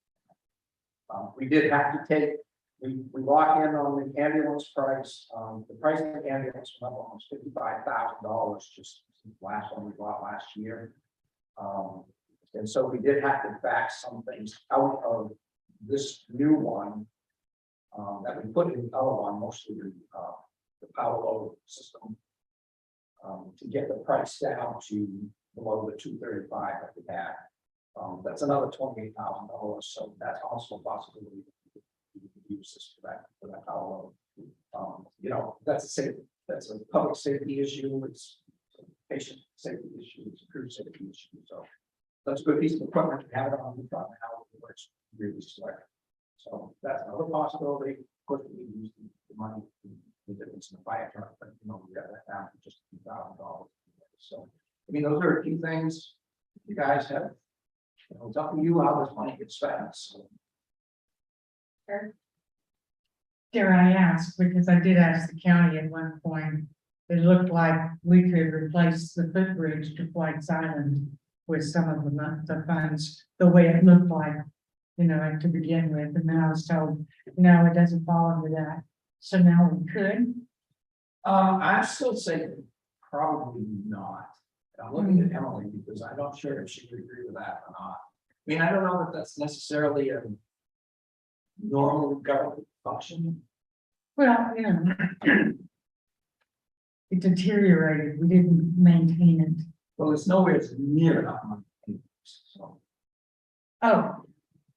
We did have to take, we lock in on the ambulance price, the price of the ambulance went up almost $55,000 just since the last one we bought last year. And so we did have to back some things out of this new one. That we put in the other one, mostly the power load system. To get the price down to below the 235 that we had. That's another $28,000, so that's also a possibility. We could use this for that power load. That's a public safety issue, it's a patient safety issue, it's a crew safety issue, so. That's a good piece of equipment to have it on the front, how it works really slick. So that's another possibility. Of course, we use the money, the difference in the fire truck, but we got that down to just $2,000. So, I mean, those are a few things you guys have. It's up to you how this money gets spent. So. Dare I ask, because I did ask the county at one point, it looked like we could replace the footbridge to White's Island with some of the funds, the way it looked like, to begin with, and then I was told, no, it doesn't fall under that. So now we could. I'm still saying probably not. I'm looking at Emily because I'm not sure if she would agree with that or not. I mean, I don't know that that's necessarily a normal government function. Well, it deteriorated, we didn't maintain it. Well, it's nowhere near enough money. So,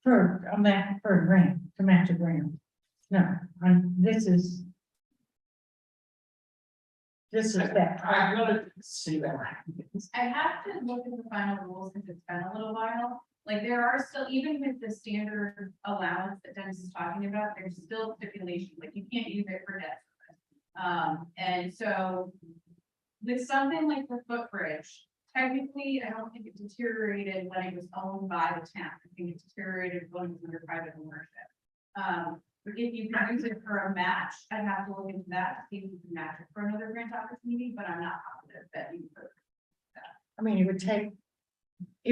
For a grant, to match a grant. No, this is that. I'm gonna see that. I have to look at the final rules since it's been a little while. Like there are still, even with the standard allowance that Dennis is talking about, there's still stipulations, like you can't use it for debt service. And so with something like the footbridge, technically, I don't think it deteriorated when it was owned by the town. I think it deteriorated when it was under private ownership. But if you can use it for a match, I'd have to look into that to see if you can match it for another grant opportunity, but I'm not positive that you could. I mean, it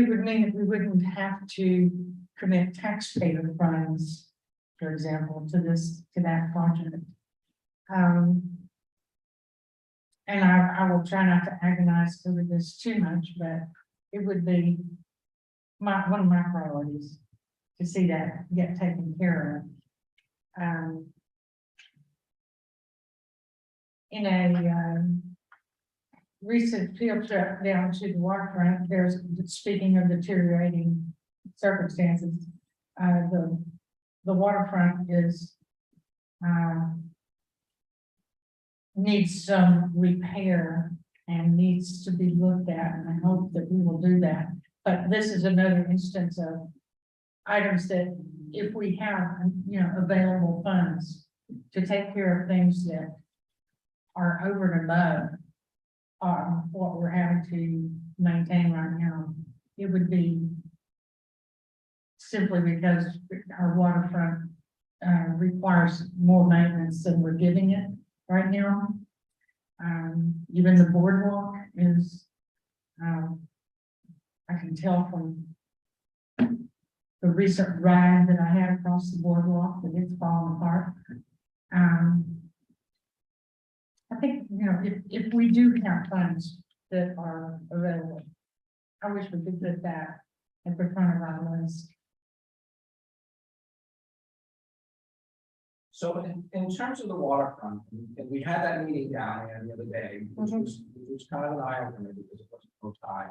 would mean that we wouldn't have to commit taxpayer funds, for example, to that project. And I will try not to agonize over this too much, but it would be one of my priorities to see that get taken care of. In a recent field trip down to the waterfront, speaking of deteriorating circumstances, the waterfront is needs some repair and needs to be looked at, and I hope that we will do that. But this is another instance of items that if we have, available funds to take care of things that are over and above what we're having to maintain right now, it would be simply because our waterfront requires more maintenance than we're giving it right now. Even the boardwalk is, I can tell from the recent ride that I had across the boardwalk that it's falling apart. I think, if we do have funds that are available, I wish we could put that at the front of our list. So in terms of the waterfront, and we had that meeting down there the other day, which was kind of an eye opener because it wasn't so high.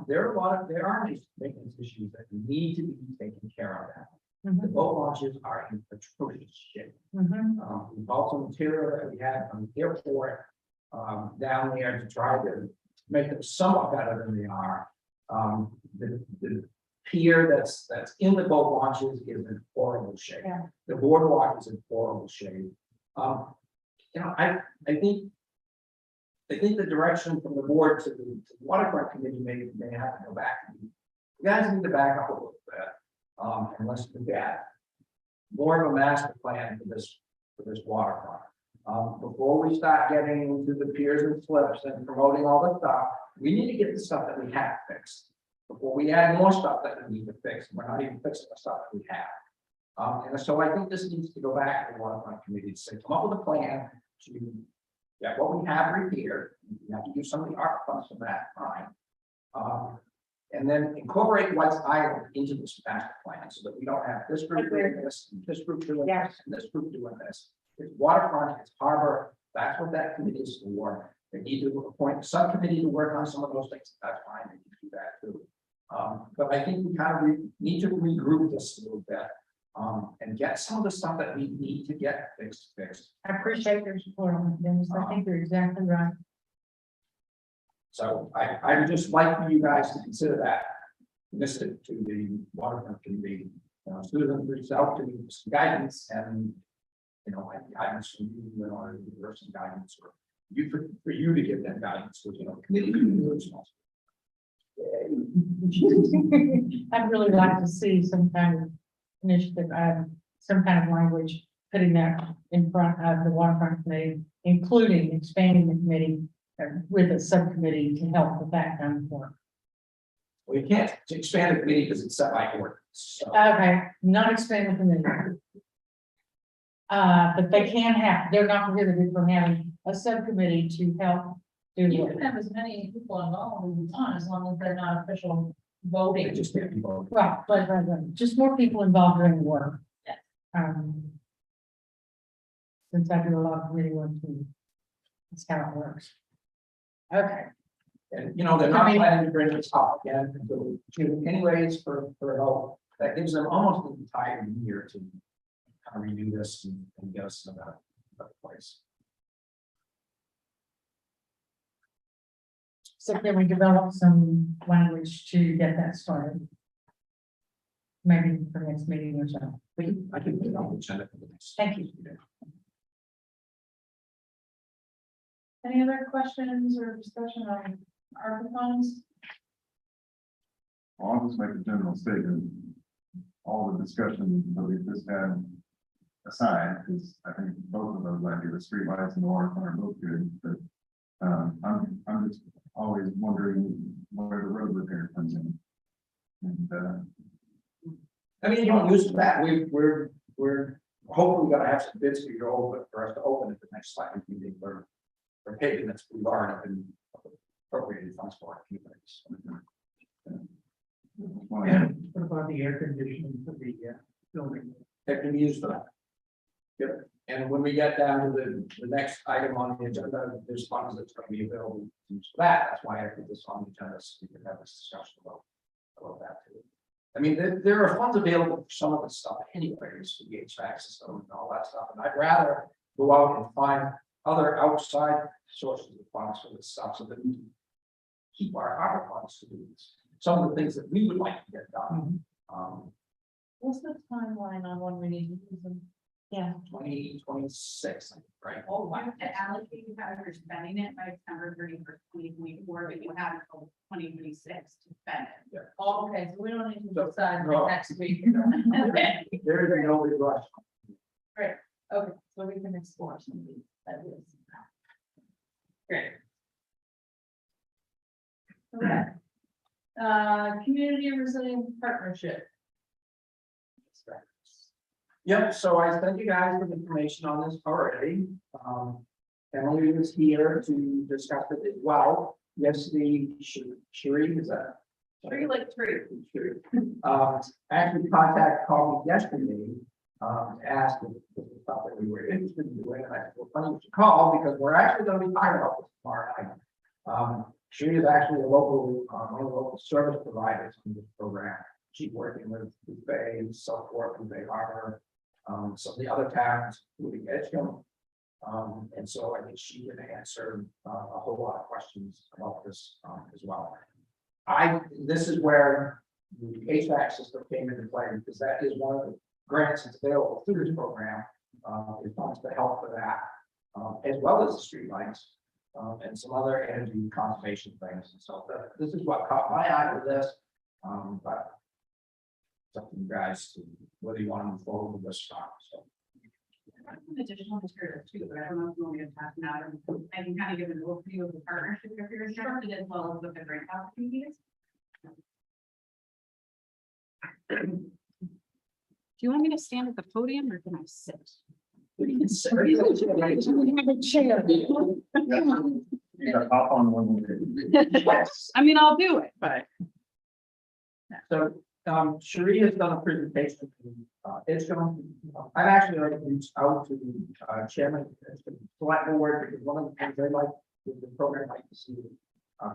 There are maintenance issues that need to be taken care of. The boat launches are in atrocious shape. We've also material that we had from the airport down there to try to make them somewhat better than they are. The pier that's in the boat launches is in horrible shape. Yeah. The boardwalk is in horrible shape. I think I think the direction from the board to the waterfront committee may have to go back. You guys need to back up a little bit, and let's look at more of a master plan for this waterfront. Before we start getting into the piers and slips and promoting all the stuff, we need to get the stuff that we have fixed. Before we add more stuff that we need to fix, we're not even fixing the stuff that we have. And so I think this needs to go back to the waterfront committee to say, come up with a plan to get what we have repaired. We have to use some of the art funds for that, fine. And then incorporate what's island into this master plan so that we don't have this group doing this, and this group doing this, and this group doing this. It's waterfront, it's harbor, that's what that committee is for. They need to appoint a subcommittee to work on some of those things, that's fine, they can do that too. But I think we kind of need to regroup this a little bit. And get some of the stuff that we need to get fixed. I appreciate your support on it, Dennis. I think you're exactly right. So I would just like for you guys to consider that. Listen to the waterfront committee, Susan reached out to me for some guidance and. Guidance from you, or give some guidance, or for you to give them guidance, because committee can do it small. I'd really like to see some kind of initiative, some kind of language, putting that in front of the waterfront committee, including expanding the committee with a subcommittee to help with that kind of work. Well, you can't expand the committee because it's set by ordinance. So. Okay, not expand the committee. But they can have, they're not prohibited from having a subcommittee to help do You the can have as many people involved as you want, as long as they're not official They voting. just can't be voted. right, but just more people involved during the work. Yes. Since I do a lot of committee work too. That's how it works. Okay, And they're not planning to bring this up again until June anyways for help. That gives them almost an entire year to kind of redo this and get us in a better place. so can we develop some language to get that started? Maybe for next meeting or so. I can put it on the agenda for the next. Thank you. Any other questions or discussion on ARPA funds? I'll just make a general statement. All the discussion that we just had aside, because I think both of those ideas, the streetlights and the waterfront are both good, but I'm just always wondering where the road repair comes in. And I mean, you don't use that. We're hopefully gonna have some bids for us to open at the next slide meeting for paving that's we've already been appropriated funds for. What about the air conditioning for the building? That can be used for that. Yep, and when we get down to the next item on the agenda, there's funds that's gonna be available to use for that. That's why I put this on the agenda, so we can have this discussion about that too. I mean, there are funds available for some of the stuff anyways, for the HVAC system and all that stuff, and I'd rather go out and find other outside sources of funds for this stuff, so that we can keep our funds to do this. Some of the things that we would like to get done. What's the timeline on when we need to use them? Yeah. 2026, right? Oh, I have to allocate how you're spending it by December 31st, 2024, but you have until 2026 to spend it. Oh, okay, so we don't need to So, decide no. next week. Okay. There is no rush. Okay, so we can explore some of these. That is. Great. Okay. Community resilient partnership. Yep, so I sent you guys with information on this already. Emily was here to discuss it as well. Yesterday, Sherry, is that? Tree like tree. Sherry. Actually called me yesterday, asked if this was something we were interested in doing. And I said, well, funny you should call because we're actually gonna be talking about this tomorrow night. She is actually a local, one of the local service providers in this program. She's working with Bay, Southport, and Bay Harbor, some of the other towns, including Edgecombe. And so I think she can answer a whole lot of questions about this as well. This is where the HVAC system came into play, because that is one of the grants that's available through this program. It funds to help for that, as well as the streetlights. and some other energy conservation things. So this is what caught my eye with this. But it's up to you guys to whether you want to move forward with this or not. So. Additional material too, but I don't know if you want me to pass now, and I can kind of give an overview of the partnership if you're interested, as well as what the grant opportunities. Do you want me to stand at the podium or can I sit? You got hop on one. I mean, I'll do it, but. So, Sheree has done a presentation. It's going, I've actually already reached out to the chairman, of the select board, because one of the things they like with the program, like to see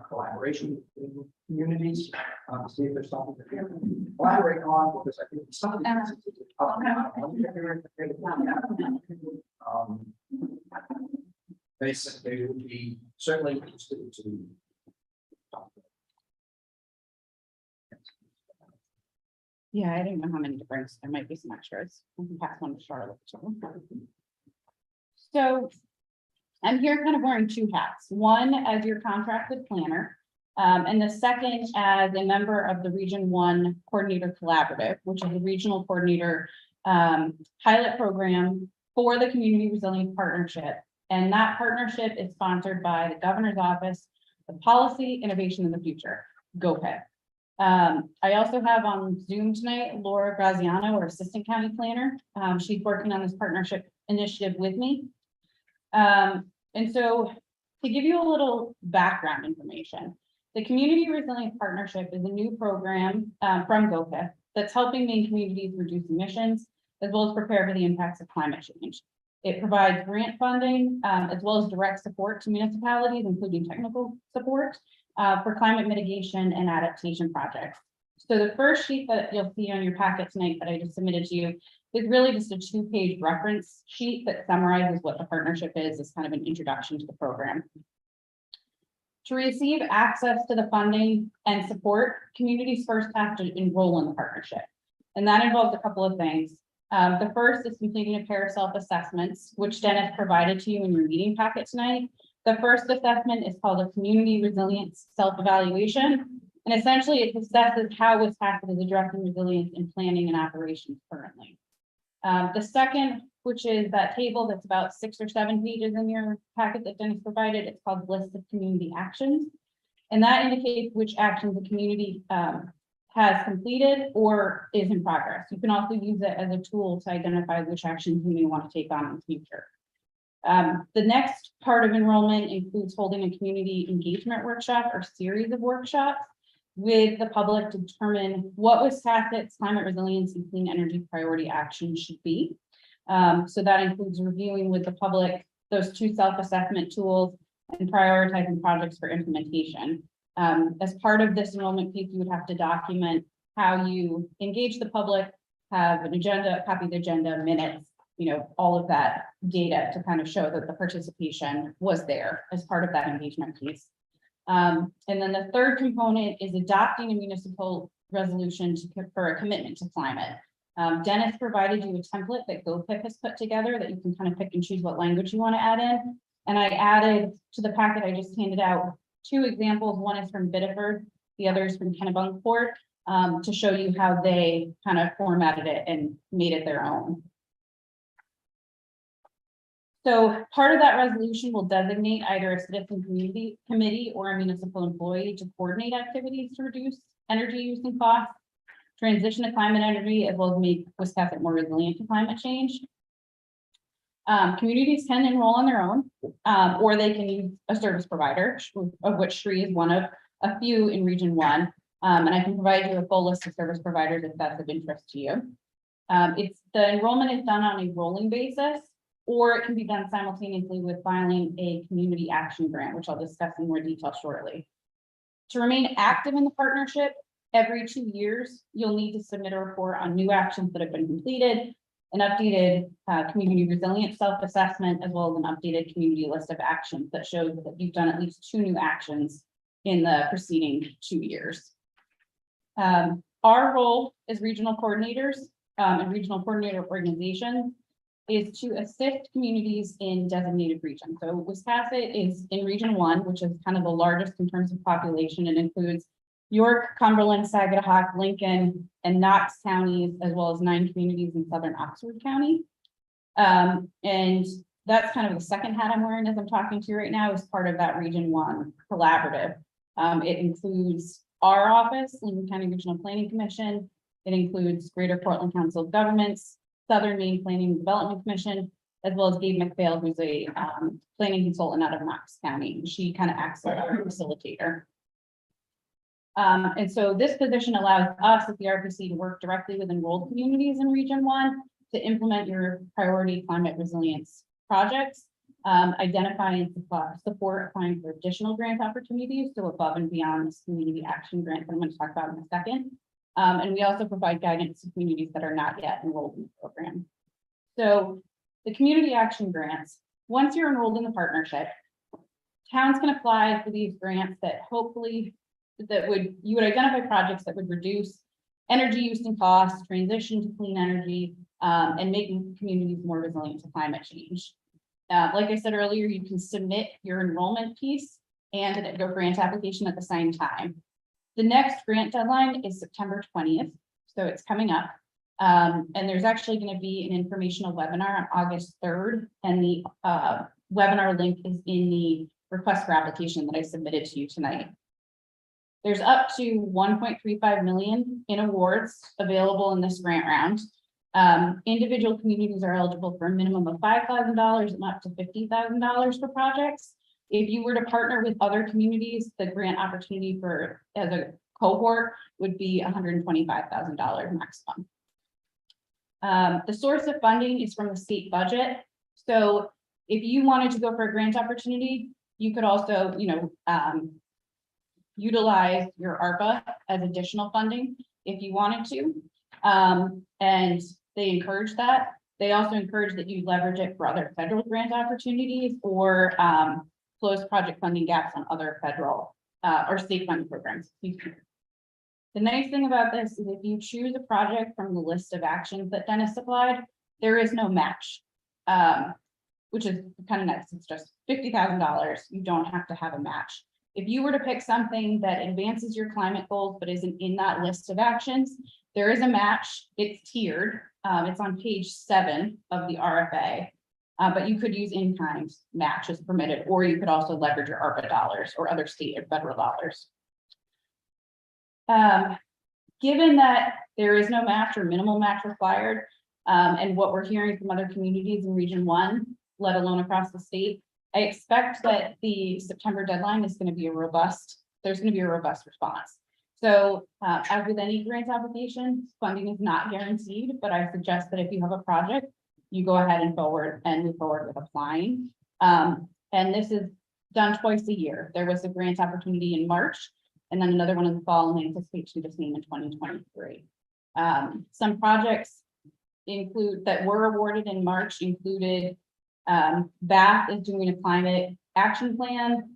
collaboration in communities, to see if there's something that we can collaborate on, because I think some of the basically would be certainly interested to. Yeah, I didn't know how many to bring, so there might be some extras. I can pass one to Charlotte. too. So I'm here kind of wearing two hats, one as your contracted planner, and the second as a member of the Region 1 Coordinator Collaborative, which is a regional coordinator pilot program for the Community Resilience Partnership. And that partnership is sponsored by the Governor's Office of Policy, Innovation in the Future, GOPIP. I also have on Zoom tonight, Laura Graziano, our Assistant County Planner. She's working on this partnership initiative with me. And so to give you a little background information, the Community Resilience Partnership is a new program from GOPIP that's helping Maine communities reduce emissions as well as prepare for the impacts of climate change. It provides grant funding as well as direct support to municipalities, including technical support for climate mitigation and adaptation projects. So the first sheet that you'll see on your packet tonight that I just submitted to you is really just a 2-page reference sheet that summarizes what the partnership is as kind of an introduction to the program. To receive access to the funding and support, communities first have to enroll in the partnership. And that involves a couple of things. The first is completing a pair of self-assessments, which Dennis provided to you in your meeting packet tonight. The first assessment is called a Community Resilience Self-Evaluation. And essentially it assesses how Wisconsin is addressing resilience in planning and operations currently. The second, which is that table that's about 6 or 7 pages in your packet that Dennis provided, it's called List of Community Actions. And that indicates which actions the community has completed or is in progress. You can also use it as a tool to identify which actions you may want to take on in the future. The next part of enrollment includes holding a community engagement workshop or series of workshops with the public to determine what Wisconsin's climate resilience and clean energy priority action should be. So that includes reviewing with the public those 2 self-assessment tools and prioritizing projects for implementation. As part of this enrollment piece, you would have to document how you engage the public, have an agenda, copy the agenda, minutes, all of that data to kind of show that the participation was there as part of that engagement piece. And then the third component is adopting a municipal resolution for a commitment to climate. Dennis provided you a template that GOPIP has put together that you can kind of pick and choose what language you want to add in. And I added to the packet I just handed out 2 examples. One is from Biddeford, the other is from Kennebunkport, to show you how they kind of formatted it and made it their own. So part of that resolution will designate either a citizen community committee or a municipal employee to coordinate activities to reduce energy use and costs, transition to climate energy, as well as make Wisconsin more resilient to climate change. Communities can enroll on their own, or they can use a service provider, of which Sheree is one of a few in Region 1. And I can provide you a full list of service providers if that's of interest to you. The enrollment is done on a rolling basis, or it can be done simultaneously with filing a community action grant, which I'll discuss in more detail shortly. To remain active in the partnership, every 2 years, you'll need to submit a report on new actions that have been completed, an updated community resilience self-assessment, as well as an updated community list of actions that shows that you've done at least 2 new actions in the preceding 2 years. Our role as regional coordinators and regional coordinator organizations is to assist communities in designated regions. So Wiscasset is in Region 1, which is kind of the largest in terms of population. It includes York, Cumberland, Saginaw, Lincoln, and Knox counties, as well as 9 communities in southern Oxford County. And that's kind of the second hat I'm wearing as I'm talking to you right now, as part of that Region 1 collaborative. It includes our office, Lincoln County Regional Planning Commission. It includes Greater Portland Council of Governments, Southern Maine Planning and Development Commission, as well as Gabe McPhail, who's a planning consultant out of Knox County. She kind of acts like our facilitator. And so this position allows us at the RPC to work directly with enrolled communities in Region 1 to implement your priority climate resilience projects, identify and support applying for additional grant opportunities, so above and beyond this community action grant that I'm going to talk about in a second. And we also provide guidance to communities that are not yet enrolled in the program. So the community action grants, once you're enrolled in the partnership, towns can apply for these grants that hopefully you would identify projects that would reduce energy use and costs, transition to clean energy, and making communities more resilient to climate change. Like I said earlier, you can submit your enrollment piece and your grant application at the same time. The next grant deadline is September 20th, so it's coming up. And there's actually going to be an informational webinar on August 3rd, and the webinar link is in the request for application that I submitted to you tonight. There's up to 1.35 million in awards available in this grant round. Individual communities are eligible for a minimum of $5,000 and up to $50,000 for projects. If you were to partner with other communities, the grant opportunity for as a cohort would be $125,000 maximum. The source of funding is from the state budget. So if you wanted to go for a grant opportunity, you could also, utilize your ARPA as additional funding if you wanted to. And they encourage that. They also encourage that you leverage it for other federal grant opportunities or close project funding gaps on other federal or state funding programs. The nice thing about this is if you choose a project from the list of actions that Dennis supplied, there is no match, which is kind of nice. It's just $50,000. You don't have to have a match. If you were to pick something that advances your climate goals but isn't in that list of actions, there is a match. It's tiered. It's on page 7 of the RFA, but you could use in-kind match as permitted, or you could also leverage your ARPA dollars or other state or federal dollars. Given that there is no match or minimal match required, and what we're hearing from other communities in Region 1, let alone across the state, I expect that the September deadline is going to be there's going to be a robust response. So as with any grant application, funding is not guaranteed, but I suggest that if you have a project, you go ahead and move forward with applying. And this is done twice a year. There was a grant opportunity in March, and then another one in the fall, and they anticipate to do the same in 2023. Some projects that were awarded in March included Bath is doing a climate action plan.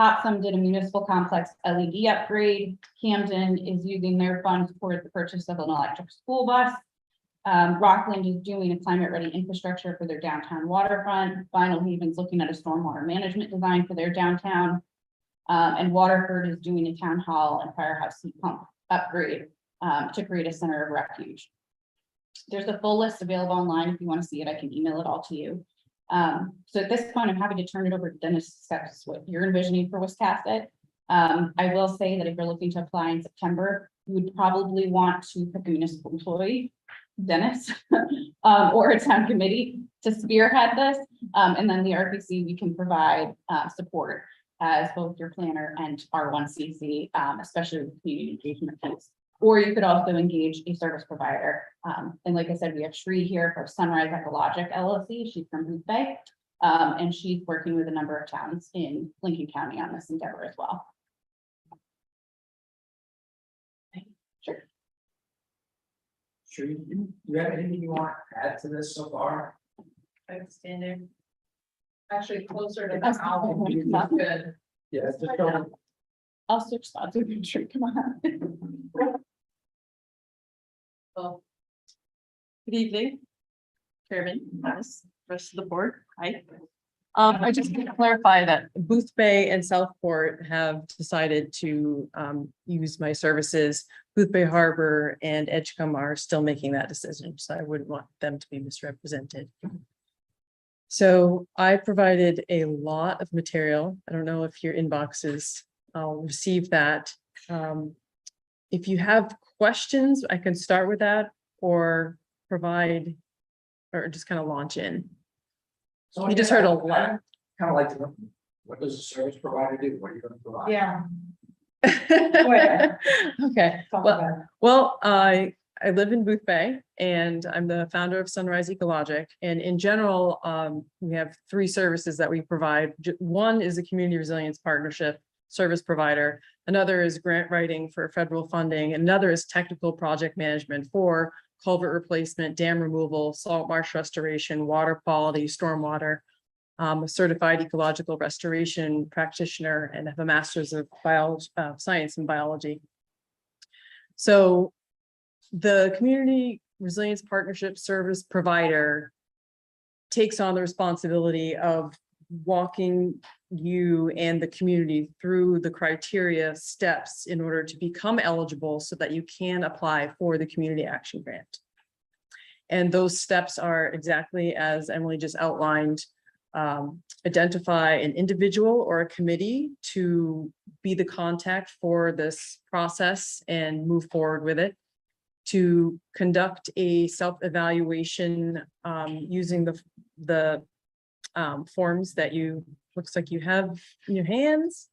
Hopsum did a municipal complex LED upgrade. Camden is using their funds toward the purchase of an electric school bus. Rockland is doing a climate ready infrastructure for their downtown waterfront. Vinyl Haven's looking at a stormwater management design for their downtown. And Waterford is doing a town hall and firehouse heat pump upgrade to create a center of refuge. There's a full list available online. If you want to see it, I can email it all to you. So at this point, I'm happy to turn it over to Dennis to discuss what you're envisioning for Wiscasset. I will say that if you're looking to apply in September, you would probably want to pick a municipal employee, Dennis, or a town committee to spearhead this. And then the RPC, we can provide support as both your planner and R1CC, especially with community engagement piece. Or you could also engage a service provider. And like I said, we have Shree here for Sunrise Ecologic LLC. She's from Booth Bay. And she's working with a number of towns in Lincoln County on this endeavor as well. Sure. Shree, do you have anything you want to add to this so far? I'm standing. Actually closer to That's the owl. good. That's good. Yeah, just don't. I'll switch spots with you, Shree, come on. Well, Good evening. Chairman, yes, rest of the board, hi. I just want to clarify that Booth Bay and Southport have decided to use my services. Booth Bay Harbor and Edgecombe are still making that decision, so I wouldn't want them to be misrepresented. So I provided a lot of material. I don't know if your inboxes receive that. If you have questions, I can start with that or provide or just kind of launch in. So You just heard a I lot. kind of like to know, what does the service provider do? What are you gonna provide? Yeah. Okay, Talk well, about it. well, I live in Booth Bay and I'm the founder of Sunrise Ecologic. And in general, we have 3 services that we provide. One is a community resilience partnership service provider. Another is grant writing for federal funding. Another is technical project management for culvert replacement, dam removal, salt marsh restoration, water quality, stormwater. A certified ecological restoration practitioner and have a master's of biology, science and biology. So the community resilience partnership service provider takes on the responsibility of walking you and the community through the criteria steps in order to become eligible so that you can apply for the community action grant. And those steps are exactly as Emily just outlined. Identify an individual or a committee to be the contact for this process and move forward with it. To conduct a self-evaluation using the forms that looks like you have in your hands.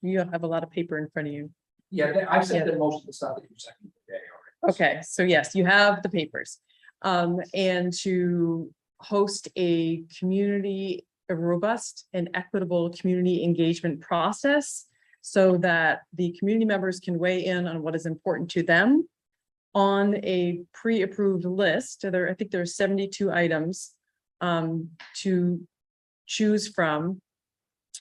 You have a lot of paper in front of you. Yeah, I've said that most of the stuff that you sent me today already. Okay, so yes, you have the papers. And to host a robust and equitable community engagement process so that the community members can weigh in on what is important to them on a pre-approved list. I think there's 72 items to choose from.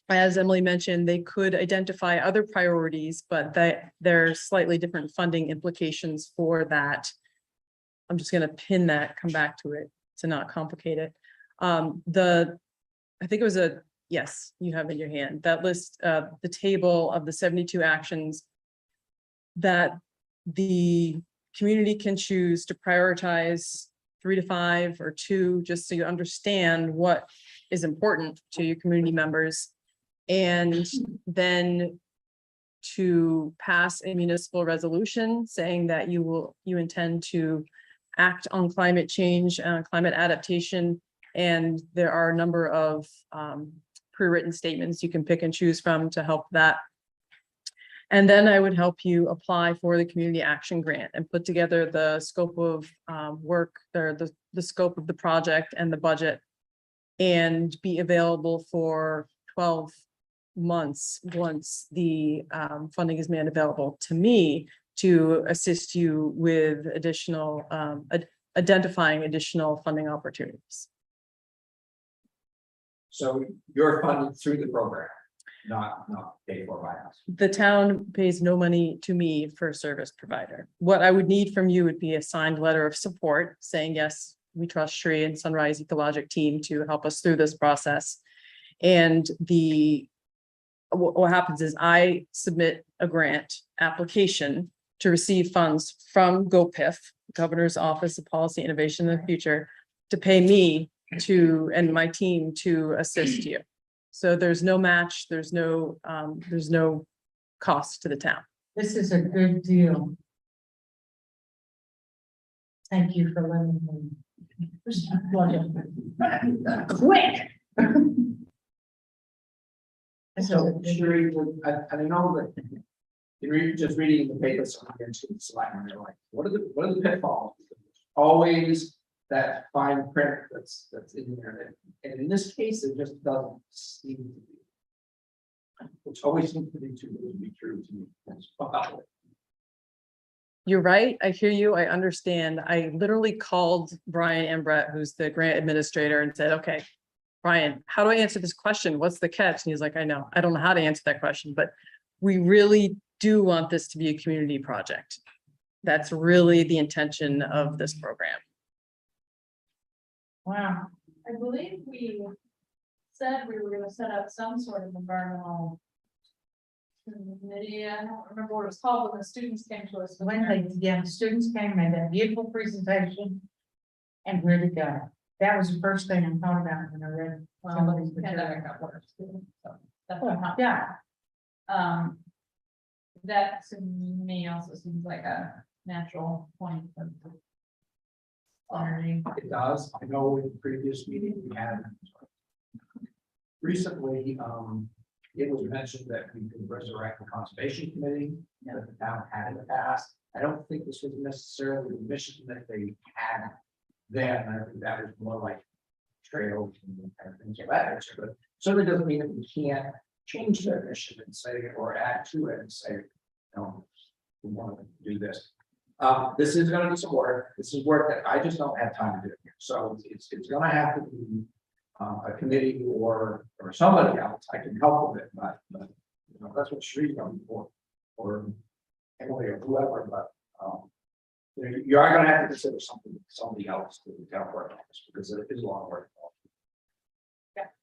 As Emily mentioned, they could identify other priorities, but there are slightly different funding implications for that. I'm just going to pin that, come back to it to not complicate it. I think it was yes, you have in your hand, that list, the table of the 72 actions that the community can choose to prioritize 3 to 5 or 2, just so you understand what is important to your community members. And then to pass a municipal resolution saying that you intend to act on climate change, climate adaptation. And there are a number of pre-written statements you can pick and choose from to help that. And then I would help you apply for the community action grant and put together the scope of work, or the scope of the project and the budget, and be available for 12 months once the funding is made available to me to assist you with additional identifying additional funding opportunities. So you're funded through the program, not paid for by us. The town pays no money to me for a service provider. What I would need from you would be a signed letter of support saying, yes, we trust Sri and Sunrise Ecologic team to help us through this process. And what happens is I submit a grant application to receive funds from GOPIF, Governor's Office of Policy Innovation in the Future, to pay me and my team to assist you. So there's no match, there's no cost to the town. This is a good deal. Thank you for letting me. Quick. So sure, I know that just reading the papers on here to the slide, and they're like, what are the pitfalls? Always that fine print that's in there, and in this case, it just doesn't seem to be. Which always seems to be too good to be true to me. You're right. I hear you. I understand. I literally called Brian Ambrett, who's the grant administrator, and said, okay, Brian, how do I answer this question? What's the catch? And he's like, I know, I don't know how to answer that question, but we really do want this to be a community project. That's really the intention of this program. Wow, I believe we said we were gonna set up some sort of environmental committee. I don't remember what it was called when the students came to us. when they, yeah, the students came, made that beautiful presentation. And where to go. That was the first thing I thought about when I read. Well, some of these the pandemic materials. got worse too, so that's Well, not, yeah, that to me also seems like a natural point of. Learning. It does. I know in the previous meeting we had. Recently, it was mentioned that we could resurrect the conservation committee that the town had in the past. I don't think this was necessarily the mission that they had then. I think that was more like trails and things of that nature, but certainly doesn't mean that we can't change their mission and say, or add to it and say, no, we want to do this. This is gonna be some work. This is work that I just don't have time to do. So it's gonna have to be a committee or somebody else. I can help with it, but you know, that's what Shree's going for, or Emily or whoever, but you know, you are gonna have to consider somebody else to help work on this because it is a lot of work.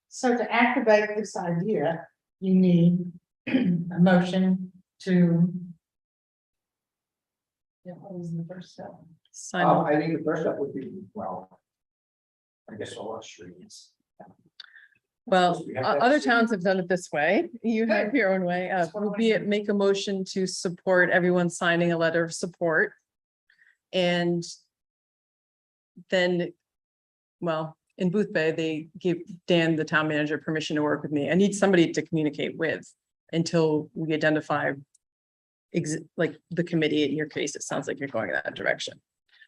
so to activate this idea, you need a motion to. Yeah, what was the first step? Sign up. I think the first step would be, well, I guess I'll let Shree. Well, We have that other same- towns have done it this way. You have your own way. Would be it make a motion to support everyone signing a letter of support. And then, well, in Booth Bay, they give Dan, the town manager, permission to work with me. I need somebody to communicate with until we identify like the committee. In your case, it sounds like you're going in that direction.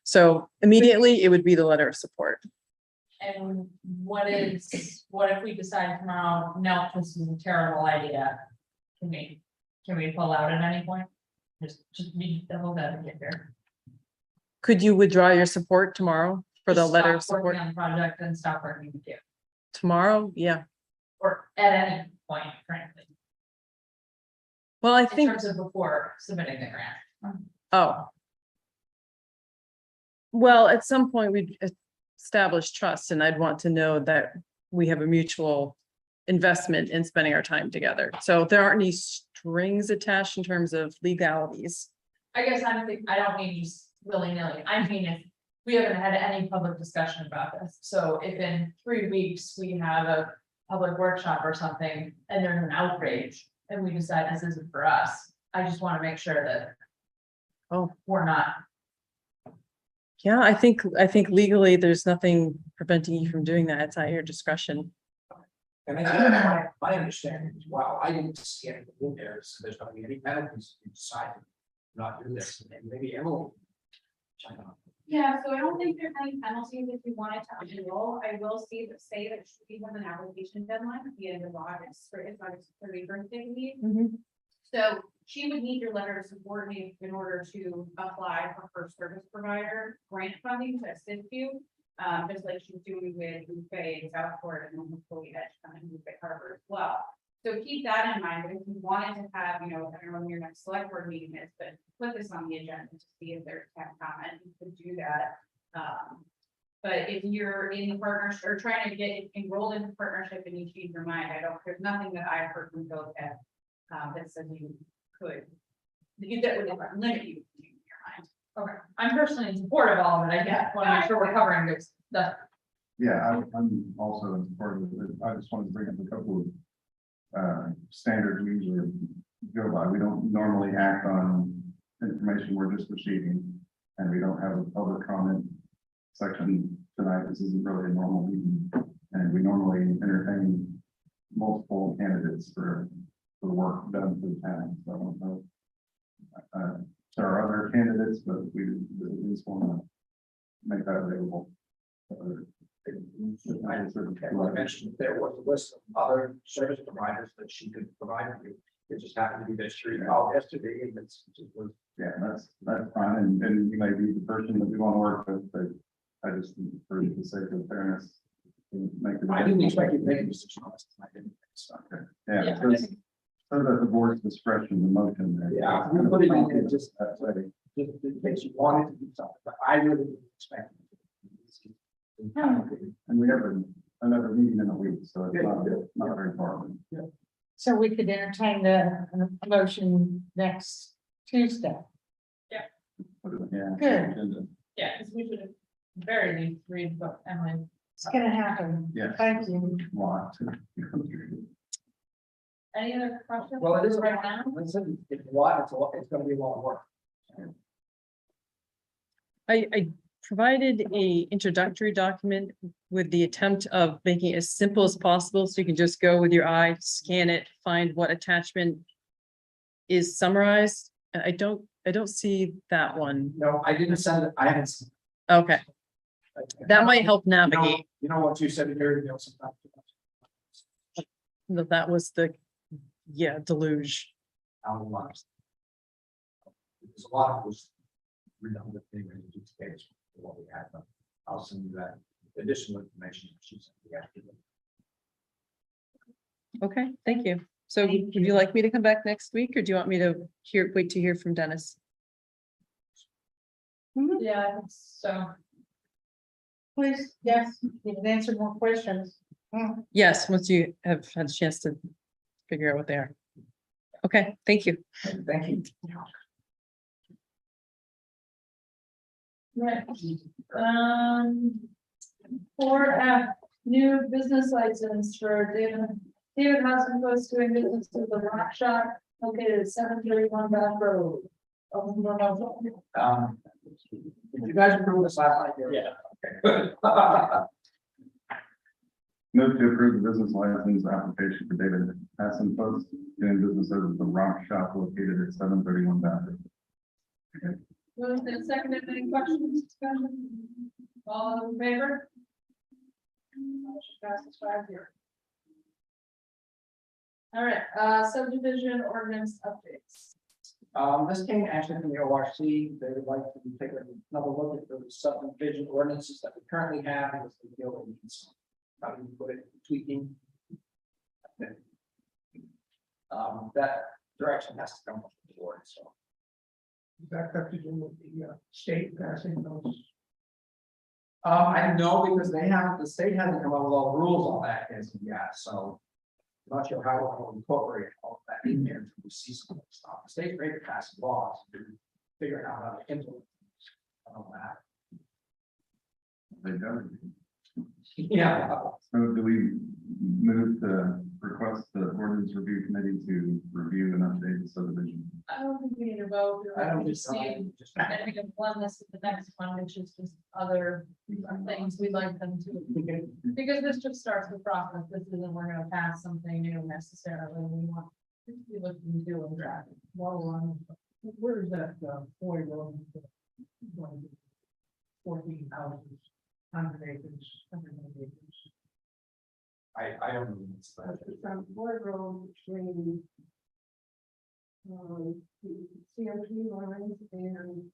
So immediately it would be the letter of support. And what if we decide tomorrow, no, this is a terrible idea? Can we pull out at any point? Just be double advocate here. Could you withdraw your support tomorrow for the Just letter of stop support working on the project and stop working with you, tomorrow? Yeah. or at any point, frankly, Well, I in think, terms of before submitting the grant. oh. Well, at some point we'd establish trust and I'd want to know that we have a mutual investment in spending our time together. So there aren't any strings attached in terms of legalities. I guess I don't mean just willy-nilly, I mean, if we haven't had any public discussion about this, so if in 3 weeks we have a public workshop or something, and there's an outrage, and we decide this isn't for us, I just wanna make sure that. Oh. We're not, Yeah, I think legally, there's nothing preventing you from doing that. It's at your discretion. And I think my understanding as well, I didn't see anything in there, so there's not gonna be any penalties if you decide to not do this, and maybe Emily. Check on. Yeah, so I don't think there's any penalties if you wanted to enroll. I will say that she has an application deadline at the end of August, for it's August 31st, I believe. So she would need your letter of support in order to apply for her service provider grant funding to assist you. Just like she's doing with Booth Bay and Southport and then hopefully Edge and Booth Bay Harbor as well. So keep that in mind, but if you wanted to have, I don't know when your next select board meeting is, but put this on the agenda to see if there's a comment, you could do that. But if you're in the partnership or trying to get enrolled in the partnership and you change your mind, there's nothing that I've heard from Bill that that said you could. That would limit you from changing your mind. okay, I'm personally in support of all of it, I guess, wanna make sure we're covering good stuff. Yeah, I'm also in support of it. I just wanted to bring up a couple of standards we usually go by. We don't normally act on information we're just receiving. And we don't have a public comment section tonight. This isn't really a normal meeting. And we normally entertain multiple candidates for the work done for the town. So I don't know. There are other candidates, but we at least want to make that available. I mentioned there was a list of other service providers that she could provide you. It just happened to be this tree called yesterday, and it just was. Yeah, that's fine, and you may be the person that we want to work with, but I just, for the sake of fairness. Make it. I didn't expect you to make a decision on this. I didn't think so. Yeah, Yeah. so that the board's discretion, the motion there. Yeah, we put it in there just that way, just in case you wanted to do something, but I really didn't expect it. And we have another meeting in a week, so it's not very far. So we could entertain the motion next Tuesday. Yeah. Good. Yeah, because we should have very least read what Emily. It's gonna happen. Yes. Thank you. Lot. Any other questions? Well, it is right right now. now, it's a lot, it's gonna be a lot of work. I provided a introductory document with the attempt of making it as simple as possible, so you can just go with your eye, scan it, find what attachment is summarized. And I don't see that one. No, I didn't send it, I haven't. sent Okay, it. that might help You know- navigate. You know what you said here, you know, sometimes. That was the, yeah, deluge. Out of lines. There's a lot of was redundant thing when you do space for what we had, but I'll send you that additional information. She sent me yesterday. Okay, thank you. So would you like me to come back next week, or do you want me to wait to hear from Dennis? Yeah, I think so. Please, yes, you can answer more questions. Yes, once you have had a chance to figure out what they are. Okay, thank you. Thank you. Right. For new business license for David Hudson Post doing business with the Rock Shop located at 731 Bath Road. Did you guys approve this last night? Yeah. Okay. Move to approve the business license application for David Hassan Post doing business as the Rock Shop located at 731 Bath. Moved and seconded, any questions, discussion? All in favor? Motion passes 5-0. All right, subdivision ordinance updates. This came actually from the ORC. They would like to take another look at the subdivision ordinances that we currently have. Because they feel it needs some, how do you put it, tweaking. That direction has to come from the board, so. That got to do with the state passing those. I know because the state hasn't come up with all the rules on that as of yet, so. I'm not sure how we'll incorporate all of that in there until we see some of the stuff. The state's great at passing laws, figuring out how to implement all that. They don't. Yeah. So do we move to request the ordinance review committee to review and update the subdivision? I don't think we need to vote. I don't Just just. I think of one this is the next one, which is just other things we'd like them to. Because this just starts the process. This isn't, we're gonna pass something new necessarily. We want to be looking to do and draft. Where is that, Floyd Road? 14 houses, 100 acres, 100 acres. I don't know. It's on Floyd Road between. CMP lines and.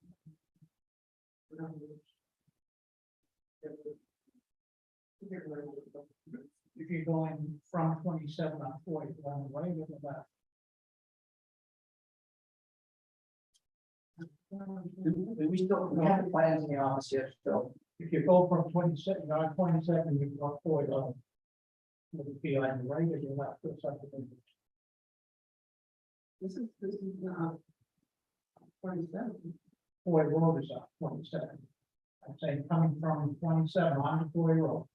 If you're going from 27 on 40, on the right or the left? We still, we have the plans in the office here, so. If you go from 27, on 27, you go forward on. Would it be on the right or the left or something? This is 27. Floyd Road is up 27. I'm saying coming from 27 on to Floyd Road.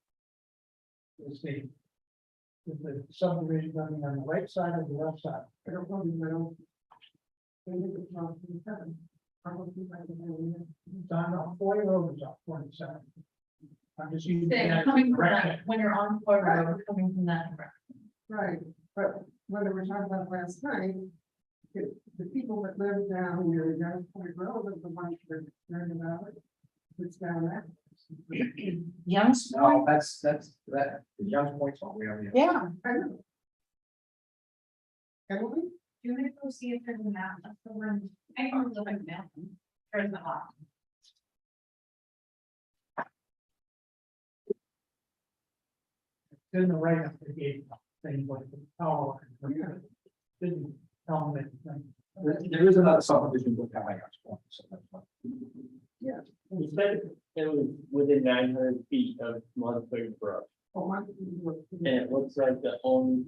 Is the subdivision running on the right side or the left side? I don't know, I don't. It's not 27. It's on Floyd Road is up 27. I'm just using that Coming from direction. that, when you're on Floyd Road, coming from that direction. Right, but when we were talking about last night, the people that live down near Young Point Road are the ones that are concerned about it. It's down there. Young's No, Point? that's, the young points on we have. Yeah, I know. Can we? Do they go see if there's a map? That's the one. I don't live in Mountain. There's a lot. In the right of the gate thing, like the tower. Didn't tell them anything. There is another subdivision book that I got. So that's fine. Yeah. It was within 900 feet of Montclair Brook, Oh, my. and it looks like the only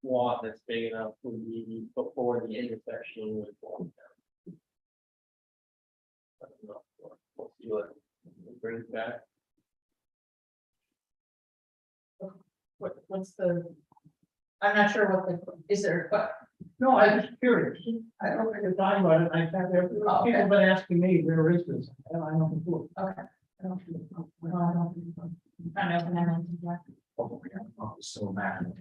lot that's big enough would be before the intersection with Long Town. I don't know, we'll see what it brings back. What's the? I'm not sure what the, is there, but, No, I'm just curious. I don't think it's time, but I thought there, Oh, okay. people been asking me, where is this? And I don't know. okay, I don't know. I don't know. if I'm on to Oh, yeah, oh, it's so mad.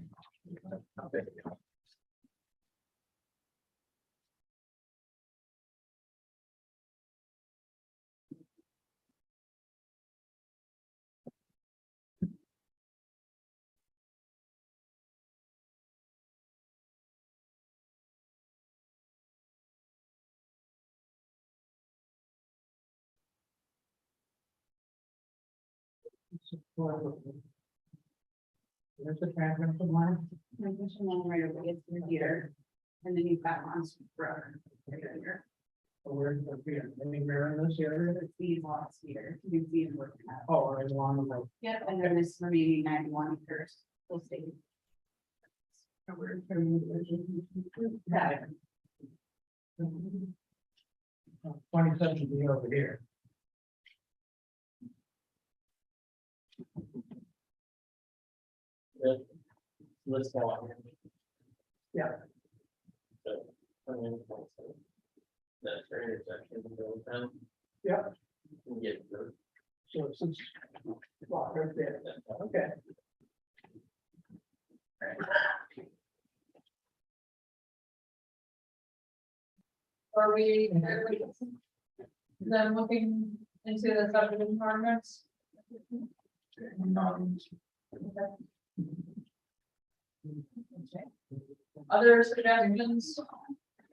There's a transmission line. Transmission line right over gets through here, and then you've got Monster Brook right here. Where's anywhere in this area? It's these lots here, you can see them working out. Oh, right along the road. Yep, and then this remaining 91 acres will stay. That, 27 would be over here. Let's go on. Yeah. So, that's for intersection in Middletown. Yeah. We'll get through. So it's this lot right there. Okay. Are we, then looking into the subdivision ordinance? Other suggestions?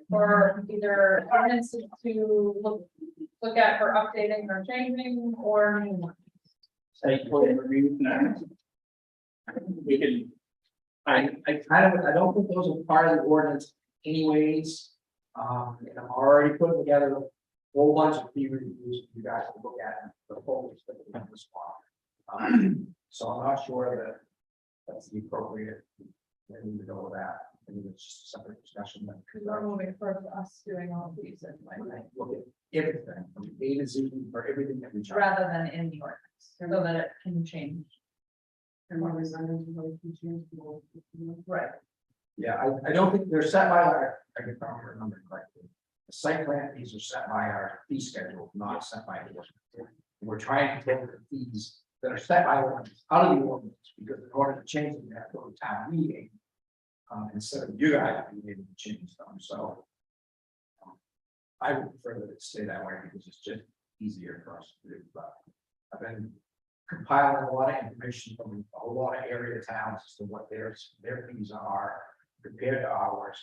For either ordinances to look at for updating or changing or new ones? Site plan review. We can. I don't think those are part of the ordinance anyways. And I'm already putting together a whole bunch of fee reviews for you guys to look at the focus that we have this far. So I'm not sure that that's the appropriate. I need to go with that. I mean, it's just a separate discussion. Because we're moving for us doing all of these and like, Look at everything from A to Z for everything that we try. rather than in the ordinance, so that it can change. Right. Yeah, I don't think they're set by our, I can probably remember correctly. The site plan fees are set by our fee schedule, not set by the ordinance. We're trying to take the fees that are set by ordinance out of the ordinance, because in order to change them, you have to go to town meeting. Instead of you guys being able to change them, so. I would prefer that it stay that way because it's just easier for us to do, but I've been compiling a lot of information from a lot of area towns as to what their fees are compared to ours.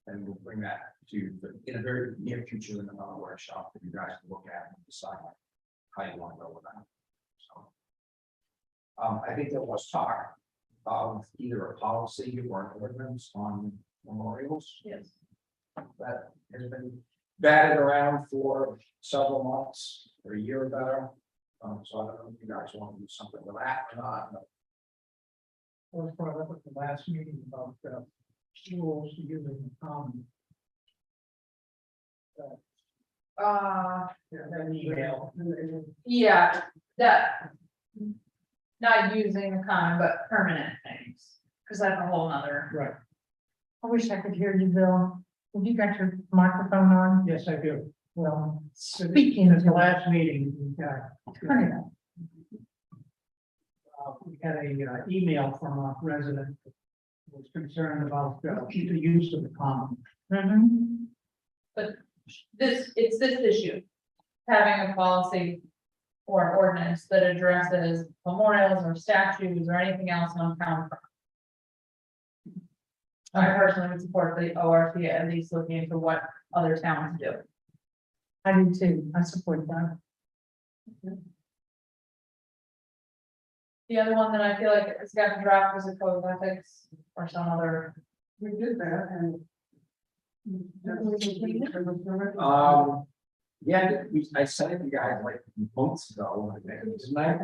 And we'll bring that to, in a very near future in another workshop for you guys to look at and decide how you want to go with that. So. I think there was talk of either a policy or an ordinance on memorials Yes. that has been batted around for several months or a year or better. So I don't know if you guys want to do something with that or not. But was brought up at the last meeting about rules using the common. An email. Yeah, that. Not using the common, but permanent things, because that's a whole nother. Right, I wish I could hear you, Bill. Have you got your microphone on? yes, I do. Well, speaking At of the last meeting, turn it up. we had a email from a resident who was concerned about the use of the common. Mhm. It's this issue. Having a policy or an ordinance that addresses memorials or statues or anything else on town property. I personally would support the ORC at least looking into what other towns do. I do too. I support that. The other one that I feel like it's got to draft was a code of ethics or some other. We did that and. Yeah, I sent it to you guys like months ago, I think, didn't I?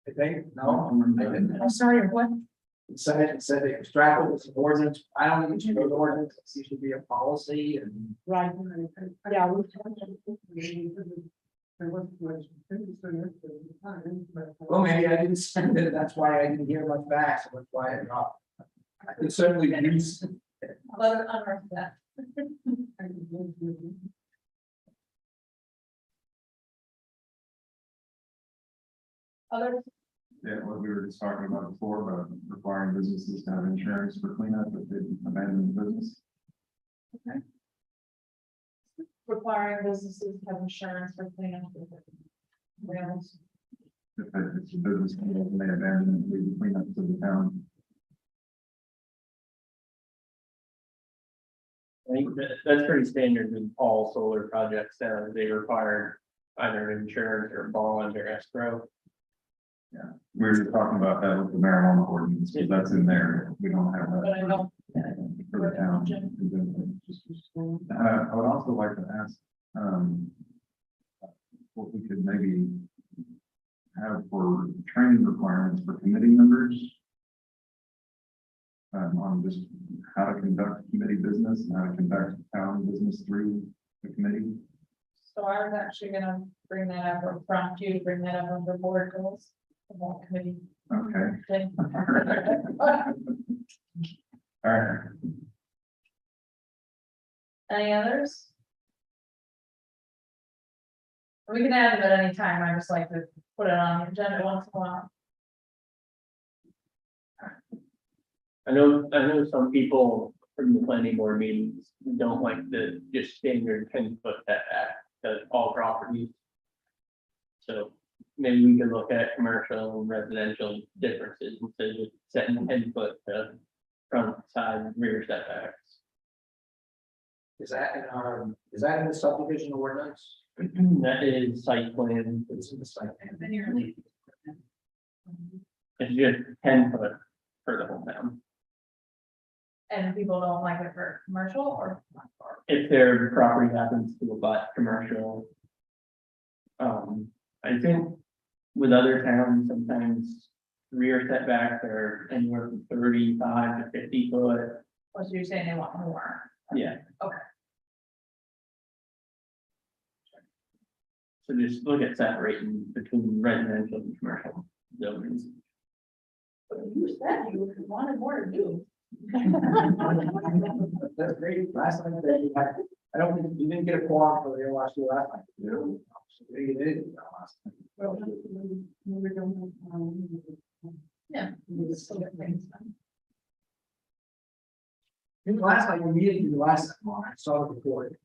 I think, no, I didn't. I'm sorry, what? Sent it and said it was drafted with some ordinance. I don't think it should be an ordinance, it should be a policy and. Right. Yeah. There was much. Time, but. Well, maybe I didn't send it, that's why I didn't hear much back, so that's why I got. I could certainly use. Let it unearth that. Others, Yeah, what we were just talking about before, about requiring businesses to have insurance for cleanup if they abandon the business. requiring businesses to have insurance for cleanup. Rails. If it's a business and they abandon it, we clean up to the town. I think that's pretty standard in all solar projects, they require either insurance or bond or escrow. We were just talking about that with the marijuana ordinance, because that's in there. We don't have But I that don't. for the town. I would also like to ask, what we could maybe have for training requirements for committee members. On just how to conduct committee business and how to conduct town business through the committee. So I was actually gonna bring that up or prompt you to bring that up under board goals. The whole committee Okay. thing. All right. Any others? We can add them at any time, I just like to put it on the agenda once in a while. I know some people from the planning board meetings don't like the just standard 10-foot setback to all properties. So maybe we could look at commercial and residential differences instead of just setting 10-foot to front, side, and rear setbacks. Is that in the subdivision ordinance? That is site plan, It's in the site. it's just 10-foot for the whole town. And people don't like it for commercial or. If their property happens to abut commercial. I think with other towns, sometimes rear setbacks are anywhere from 35 to 50 foot. Or so you're saying they want more? Yeah. Okay. So just look at separating between residential and commercial zones. But you said you wanted more to do. That's great, last time that you had, I don't think, you didn't get a quorum for your last year last time. You did, last time. Well, we don't have. Yeah. we just still get things done. The last time you needed you last time, I saw the report.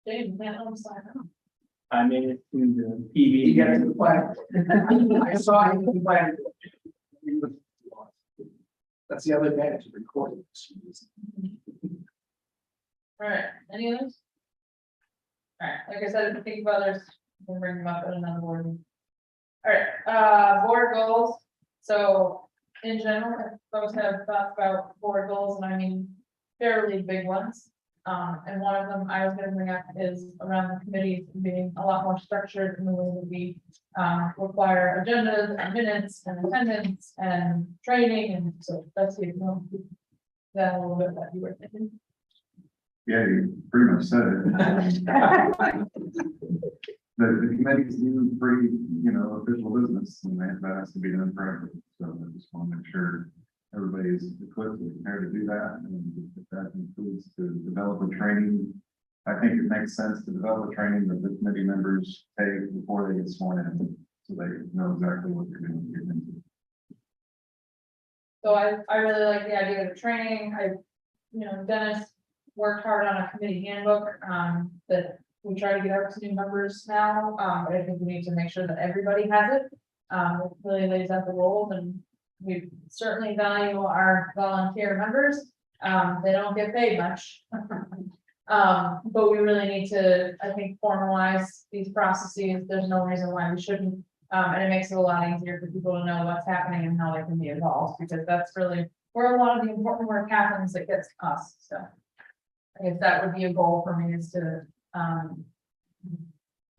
Dave, can't let them sign up. I made it to the You get PV. to the plan. I saw him in the plan. That's the other advantage of recording. All right, any others? All right, like I said, if you think of others, we'll bring them up at another board meeting. All right, board goals. So in general, if folks have thoughts about board goals, and I mean fairly big ones. And one of them I was gonna bring up is around the committees being a lot more structured in the way that we require agendas and minutes and attendance and training, and so that's you know. That a little bit that you were thinking. Yeah, you pretty much said it. The committees do pretty, official business, and that has to be done correctly. So I just want to make sure everybody's equipped and prepared to do that. And if that includes to develop a training, I think it makes sense to develop a training that the committee members take before they get sworn in, so they know exactly what they're going to get into. So I really like the idea of the training. Dennis worked hard on a committee handbook, that we try to get out to new members now. But I think we need to make sure that everybody has it. It really lays out the roles, and we certainly value our volunteer members. They don't get paid much. But we really need to, I think, formalize these processes. There's no reason why we shouldn't. And it makes it a lot easier for people to know what's happening and how they can be involved, because that's really where a lot of the important work happens that gets to us, so. I guess that would be a goal for me is to, I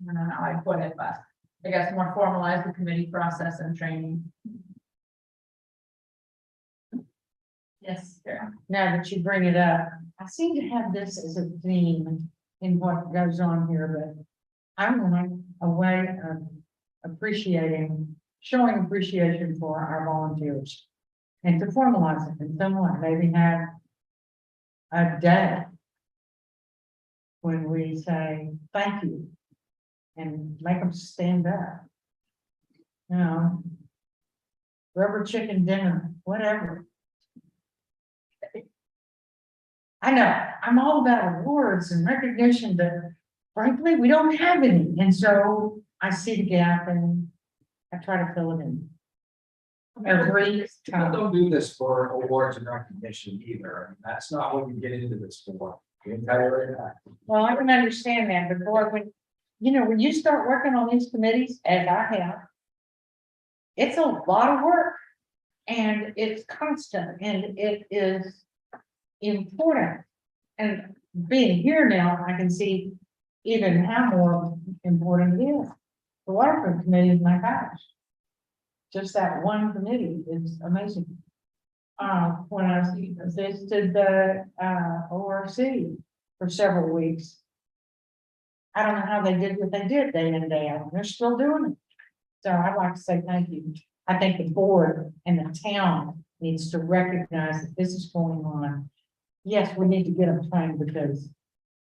don't know how I put it, but I guess more formalize the committee process and training. Yes, Karen. Now that you bring it up, I seem to have this as a theme in what goes on here, but I'm like a way of appreciating, showing appreciation for our volunteers. And to formalize it in some way, maybe have a day when we say, thank you, and make them stand up. You know, rubber chicken dinner, whatever. I know, I'm all about awards and recognition, but frankly, we don't have any, and so I see the gap and I try to fill it in. Every People time. don't do this for awards and recognition either. I mean, that's not what you get into this for. I can tell you right now. Well, I can understand that, but boy, when you start working on these committees, as I have, it's a lot of work. And it's constant and it is important. And being here now, I can see even how more important it is. The Waterfront Committee, my gosh. Just that one committee is amazing. When I visited the ORC for several weeks. I don't know how they did what they did day in, day out. They're still doing it. So I'd like to say thank you. I think the board and the town needs to recognize that this is going on. Yes, we need to get them trained because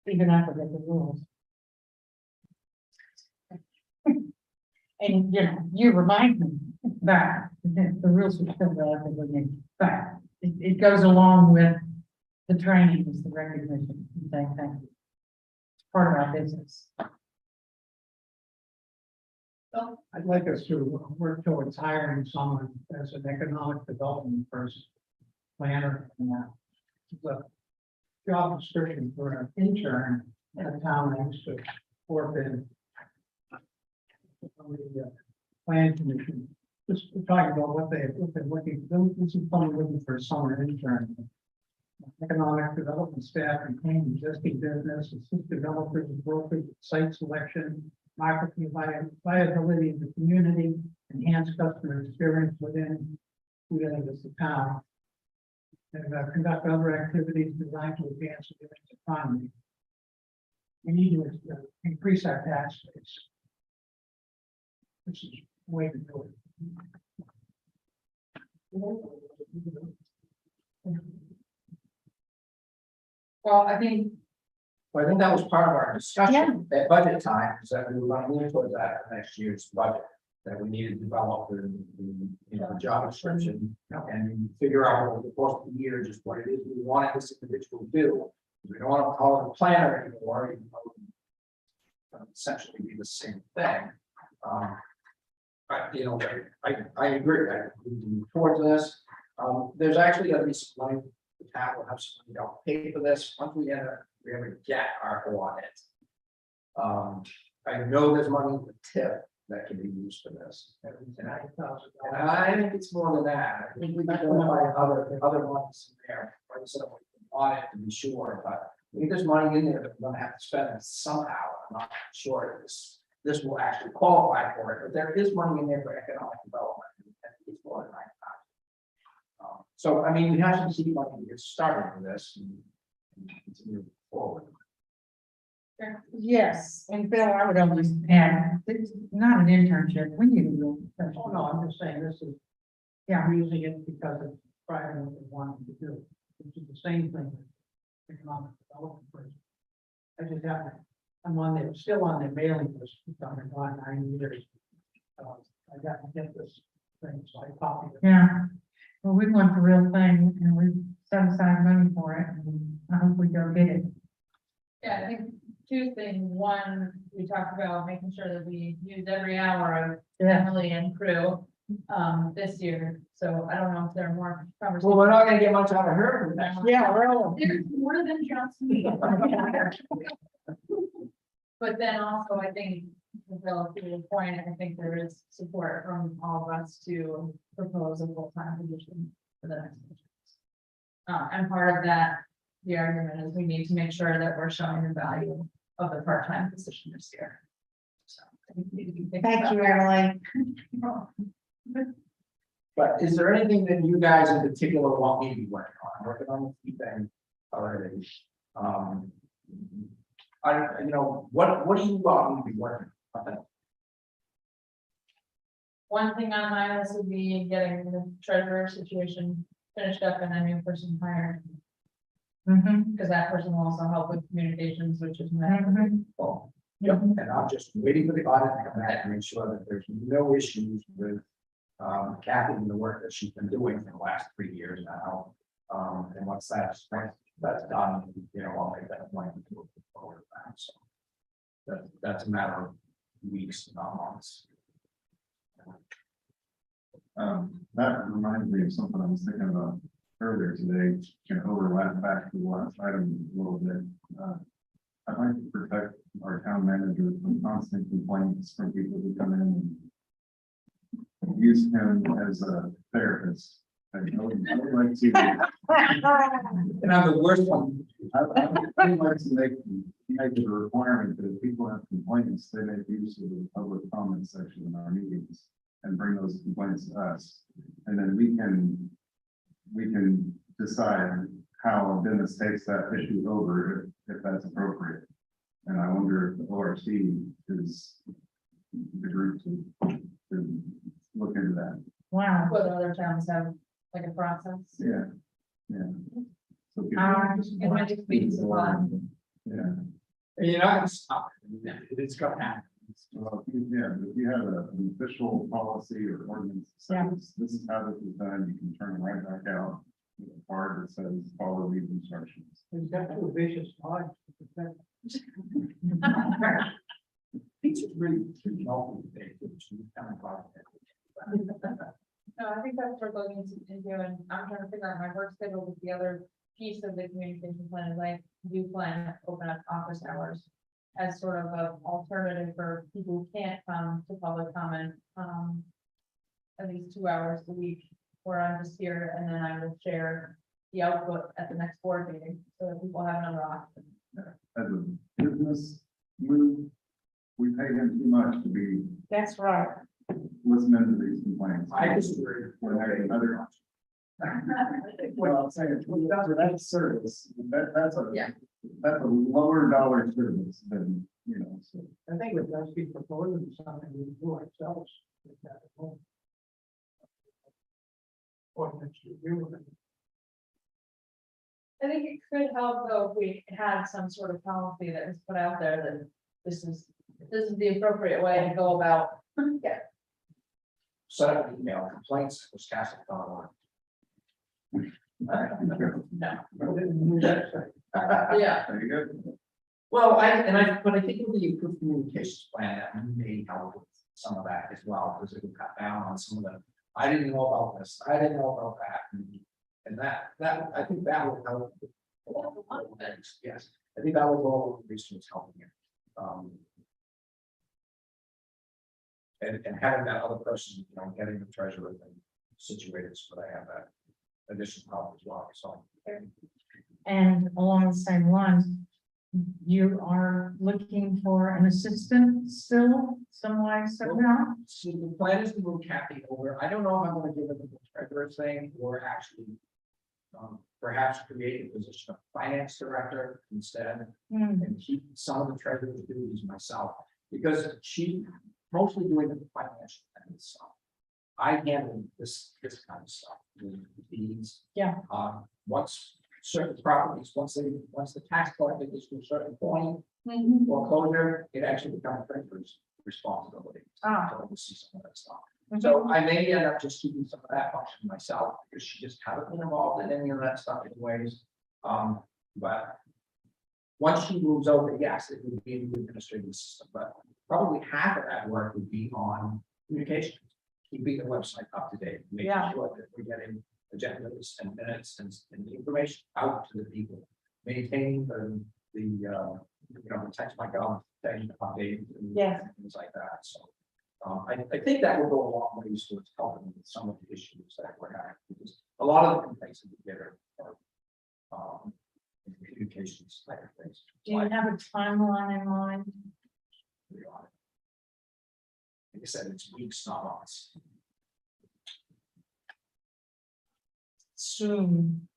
even I forget the rules. And, you remind me that the rules are still relatively new, but it goes along with the training is the recognition. Thank you. It's part of our business. I'd like us to work towards hiring someone as an economic development person, planner, and that. The job description for an intern at a town I used to work in. On the plan commission, just talking about what they're looking, this is someone looking for a summer intern. Economic development staff, maintain existing business, assist developers and brokers, site selection, marketing viability in the community, enhance customer experience within the town. And conduct other activities designed to advance the economy. We need to increase our tax base. This is the way to do it. Well, I think, Well, I think that was part of our discussion at budget time, is that we were going to move towards that next year's budget. That we needed to develop the job description and figure out over the course of the year, just what it is we wanted this individual to do. We don't want to call it a planner anymore, even though it would essentially be the same thing. But, I agree, I we need to move towards this. There's actually gonna be some money, the town will have some money to pay for this, once we ever get our audit. I know there's money in the tip that can be used for this. And I think it's more than that, I think we can find other ones in there, like I said, audit to be sure, but I think there's money in there that we're gonna have to spend somehow, I'm not sure this will actually qualify for it, but there is money in there for economic development. And it's more than $9,000. So, I mean, we have to see money to get started with this and continue forward. yes, and Bill, I would always add, it's not an internship, we need a real. Oh, no, I'm just saying this is, I'm using it because it's private and what they wanted to do, which is the same thing. With economic development person. I just haven't, I'm on there, still on their mailing list, I've been gone 9 years. I got to get this thing, so I copied it. Yeah, well, we want the real thing and we set aside money for it and I hope we go get it. Yeah, I think two things. One, we talked about making sure that we use every hour of Emily and crew this year. So I don't know if there are more conversations. Well, we're not gonna get much out of her for next. Yeah, really. There's more than just me. But then also, I think, to Bill, to your point, I think there is support from all of us to propose a full-time position for the next. And part of that the argument is we need to make sure that we're showing the value of the part-time position this year. So I think we need to be thinking Thank about you, that. Emily. But is there anything that you guys in particular want me to be working on? I'm working on a few things already. What do you want me to be working on? One thing on my list would be getting the treasurer situation finished up and a new person hired, Mhm. because that person will also help with communications, which is. Mhm. Well, yep, and I'm just waiting for the audit to come back and make sure that there's no issues with Kathy and the work that she's been doing for the last 3 years now. And once that's done, I'll make that plan to move forward with that, so. That's a matter of weeks, not months. That reminds me of something I was thinking about earlier today, can overlap back to the last item a little bit. I'd like to protect our town manager from constant complaints from people who come in and use him as a therapist. I would like to, And I'm the worst one. I'd like to make it a requirement that if people have complaints, they make use of the public comment section in our meetings and bring those complaints to us. And then we can decide how Dennis takes that issue over if that's appropriate. And I wonder if the ORC is the group to look into that. Wow. Whether other towns have like a process. Yeah, yeah. So people just It might just be some fun. Yeah, And you're not gonna stop it. It's gonna happen. well, if you have an official policy or ordinance, that says this is how this is done, you can turn right back out. With a card that says follow these instructions. He's got two vicious eyes. Teachers really treat all of the day, which is kind of like that. No, I think that's what we're looking into, and I'm trying to figure out my work schedule with the other piece of the communication plan is I do plan to open up office hours as sort of an alternative for people who can't come to public comment, at least 2 hours a week, where I'm just here, and then I will share the output at the next board meeting, so that people have another option. As a business move, we pay him too much to be That's right. listening to these complaints. I disagree. When there's another. Well, I'm saying, for that service, Yeah. that's a lower dollar service than, so. I think it does be proposing something we do ourselves. with that at home. Ordinance review. I think it could help though if we had some sort of policy that was put out there that this is the appropriate way to go about. Yeah. Set up an email complaints was cast on. No. Yeah. There you go. Well, but I think with the improved communications plan, that may help with some of that as well, because it will cut down on some of the, I didn't know about this, I didn't know about that. And that, I think that will help. with a lot of things. Yes, I think that will go over the research helping it. And having that other person, getting the treasurer thing situated so they have that additional help as well, so. And along the same lines, you are looking for an assistant still, some way, somehow? So the plan is to move Kathy over. I don't know if I'm gonna give it the treasurer thing or actually. Perhaps create a position of finance director instead Hmm. and keep some of the treasurer's duties myself. Because she mostly doing the financial things, so. I handle this kind of stuff, the fees. Yeah. Once certain properties, once the tax collector gets to a certain point, Mhm. foreclosure, it actually becomes treasurer's responsibility. Ah. To oversee some of that stuff. So I may end up just keeping some of that function myself, because she just hasn't been involved in any of that stuff anyways. But. Once she moves over, yes, it would be the administrative system, but probably half of that work would be on communications. Keeping the website up to date, making Yeah. sure that we're getting agendas and minutes and the information out to the people. Maintaining the text my God, thing updates and Yes. things like that, so. I think that will go a long ways towards helping with some of the issues that we're having, because a lot of the complaints that we get are communications type of things. Do you have a timeline in mind? Like I said, it's weeks, not months. Soon.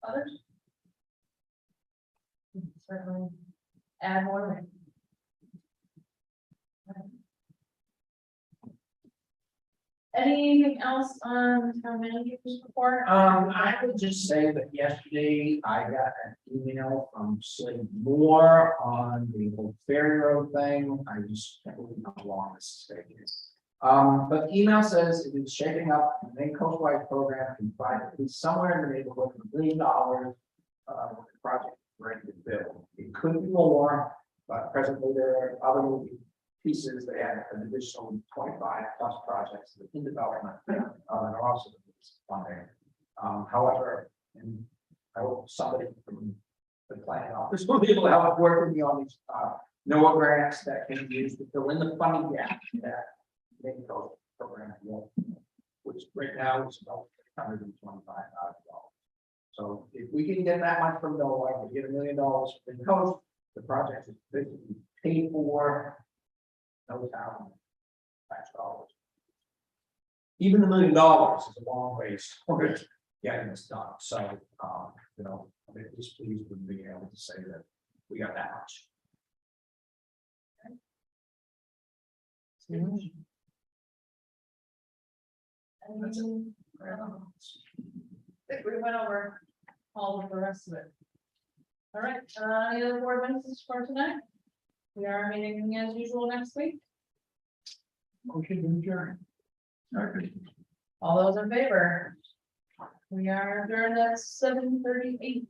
Others? Certainly. Add more. than- Anything else on town manager's report? I would just say that yesterday I got an email from Slade Moore on the old Ferry Road thing. I just can't believe how long this is taking. But the email says it is shaping up, the main coastwide program can find at least somewhere in the neighborhood of $1 million. With the project ready to build. It could be more, but presently there are other moving pieces that add an additional 25 plus projects that are in development. And are also funding. However, and I hope somebody from the planning office will be able to help work with me on these, NOAA grants that can be used to fill in the funding gap that main coast program, which right now is about $125,000. So if we can get that much from NOAA, we get $1 million from the coast, the project is basically paid for. No town. Tax dollars. Even the $1 million is a long ways towards getting this done, so, I'm just pleased with being able to say that we got that much. Anything? I think we went over all of the rest of it. All right, any other board messages for tonight? We are meeting as usual next week. Motion to adjourn. Okay. All those in favor? We are adjourned at 7:38.